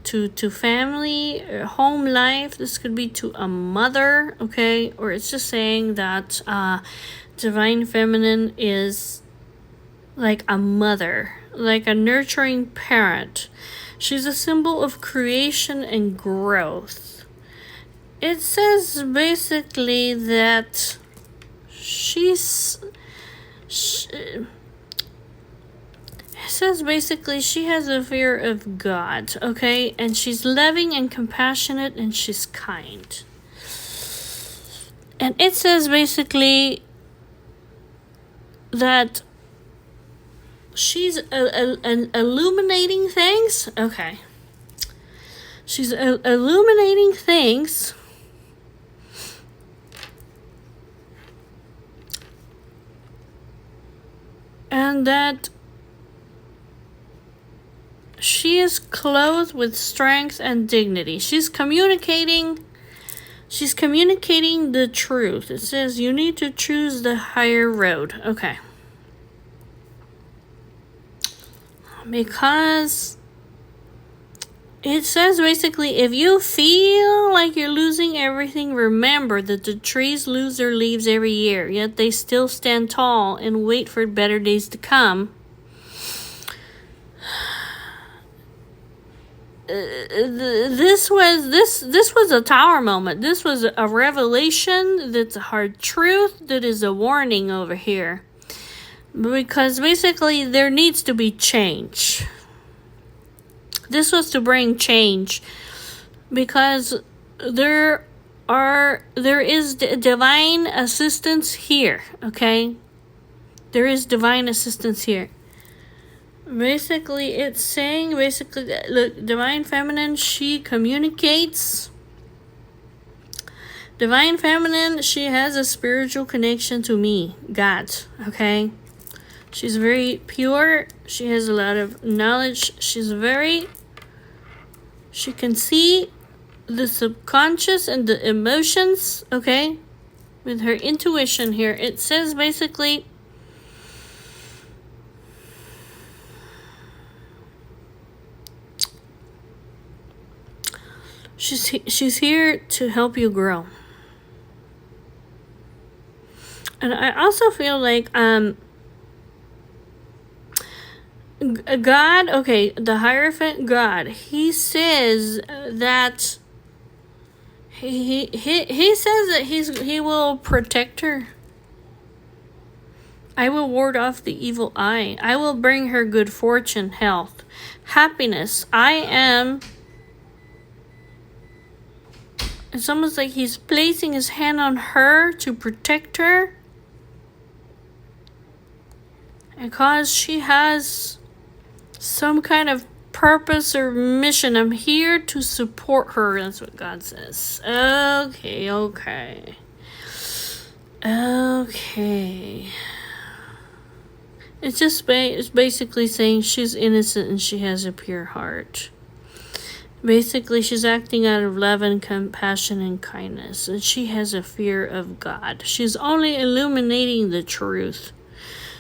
family, home life. This could be to a mother, okay? Or it's just saying that divine feminine is like a mother, like a nurturing parent. She's a symbol of creation and growth. It says basically that it says basically she has a fear of God, okay? And she's loving and compassionate and she's kind. And it says basically that she's illuminating things. Okay. She's illuminating things. And that she is clothed with strength and dignity. She's communicating the truth. It says you need to choose the higher road. Okay. Because it says basically, if you feel like you're losing everything, remember that the trees lose their leaves every year, yet they still stand tall and wait for better days to come. This was a tower moment. This was a revelation that's a hard truth, that is a warning over here. Because basically there needs to be change. This was to bring change, because there is divine assistance here, okay? There is divine assistance here. Basically, it's saying that, look, divine feminine, she communicates. Divine feminine, she has a spiritual connection to me, God, okay? She's very pure. She has a lot of knowledge. She can see the subconscious and the emotions, okay? With her intuition here. It says basically, she's here to help you grow. And I also feel like God, okay, the Hierophant God, he says that he says that he will protect her. I will ward off the evil eye. I will bring her good fortune, health, happiness. It's almost like he's placing his hand on her to protect her. Because she has some kind of purpose or mission. I'm here to support her. That's what God says. Okay. It's basically saying she's innocent and she has a pure heart. Basically, she's acting out of love and compassion and kindness, and she has a fear of God. She's only illuminating the truth.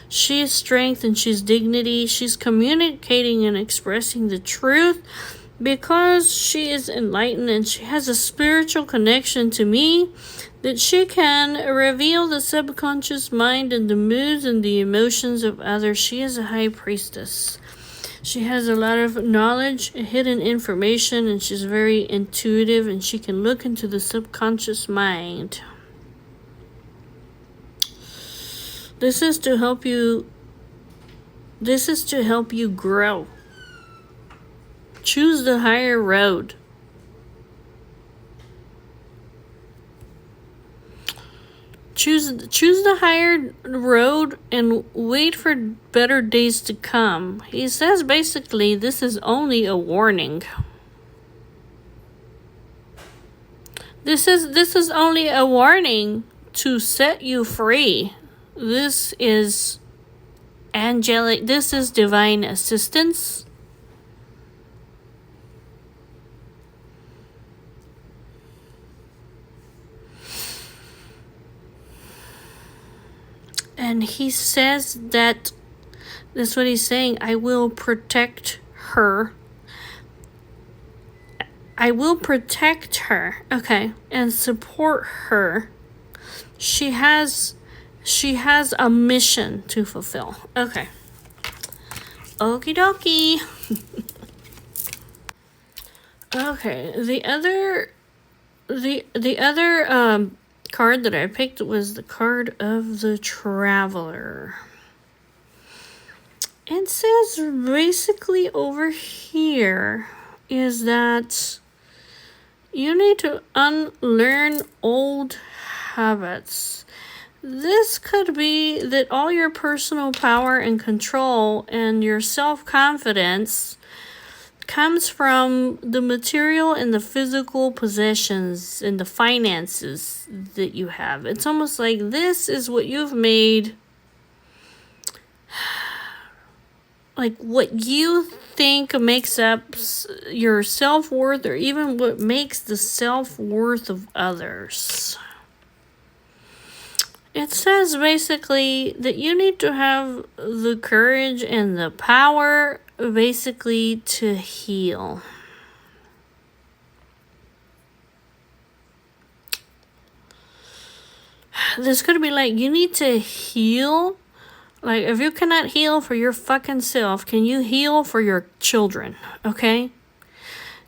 She is strength and she's dignity. She's communicating and expressing the truth because she is enlightened and she has a spiritual connection to me, that she can reveal the subconscious mind and the moods and the emotions of others. She is a high priestess. She has a lot of knowledge, hidden information, and she's very intuitive, and she can look into the subconscious mind. This is to help you grow. Choose the higher road. Choose the higher road and wait for better days to come. He says basically this is only a warning. This is only a warning to set you free. This is angelic. This is divine assistance. And he says that's what he's saying. I will protect her. I will protect her. Okay. And support her. She has a mission to fulfill. Okay. Okie dokie. Okay. The other card that I picked was the card of the Traveler. It says basically over here is that you need to unlearn old habits. This could be that all your personal power and control and your self-confidence comes from the material and the physical possessions and the finances that you have. It's almost like this is what you've made, like what you think makes up your self-worth, or even what makes the self-worth of others. It says basically that you need to have the courage and the power basically to heal. This could be like you need to heal. Like if you cannot heal for your fucking self, can you heal for your children? Okay?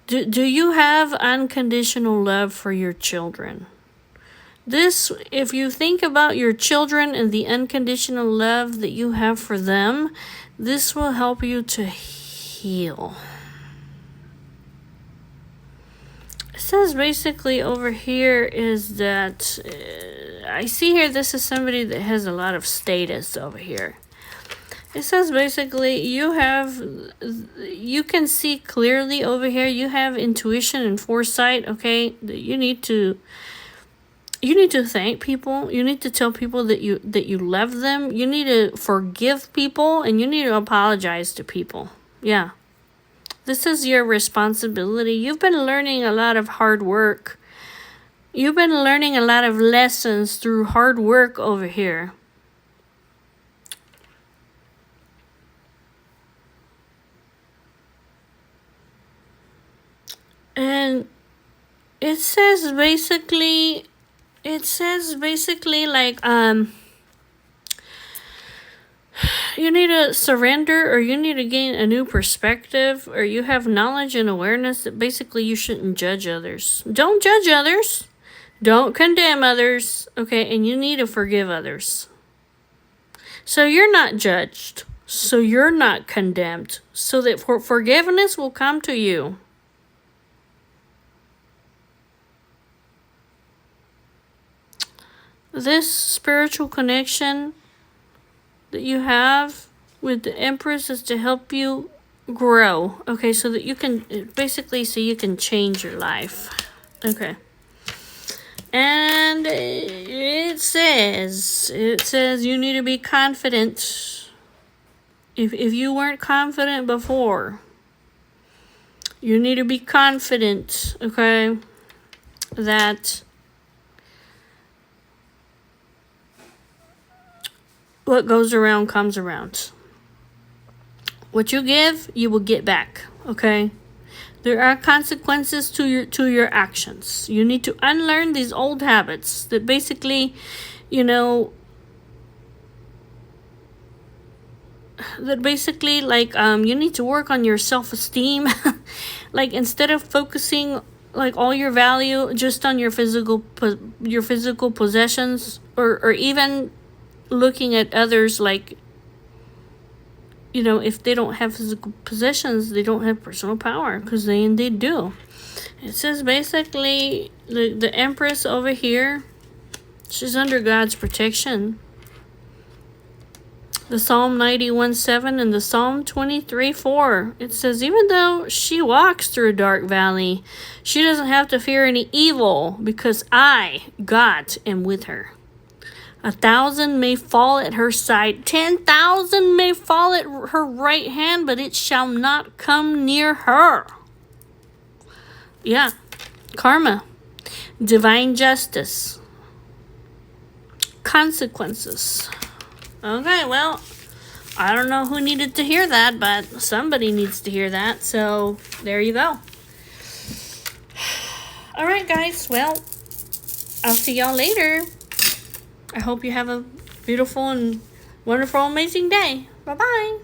Do you have unconditional love for your children? This, if you think about your children and the unconditional love that you have for them, this will help you to heal. It says basically over here is that, I see here this is somebody that has a lot of status over here. It says basically you can see clearly over here. You have intuition and foresight, okay? You need to thank people. You need to tell people that you love them. You need to forgive people, and you need to apologize to people. Yeah. This is your responsibility. You've been learning a lot of hard work. You've been learning a lot of lessons through hard work over here. And it says basically like you need to surrender, or you need to gain a new perspective, or you have knowledge and awareness that basically you shouldn't judge others. Don't judge others. Don't condemn others. Okay, and you need to forgive others. So you're not judged. So you're not condemned. So that forgiveness will come to you. This spiritual connection that you have with the Empress is to help you grow. Okay, so that you can, basically, so you can change your life. Okay. And it says you need to be confident. If you weren't confident before, you need to be confident, okay, that what goes around comes around. What you give, you will get back, okay? There are consequences to your actions. You need to unlearn these old habits that basically, you need to work on your self-esteem. Like, instead of focusing like all your value just on your physical possessions, or even looking at others like, if they don't have physical possessions, they don't have personal power, because they indeed do. It says basically the Empress over here, she's under God's protection. The Psalm 91:7 and the Psalm 23:4. It says, even though she walks through a dark valley, she doesn't have to fear any evil, because I, God, am with her. 1,000 may fall at her side, 10,000 may fall at her right hand, but it shall not come near her. Yeah, karma, divine justice, consequences. Okay, well, I don't know who needed to hear that, but somebody needs to hear that, so there you go. All right, guys, well, I'll see y'all later. I hope you have a beautiful and wonderful, amazing day. Bye-bye.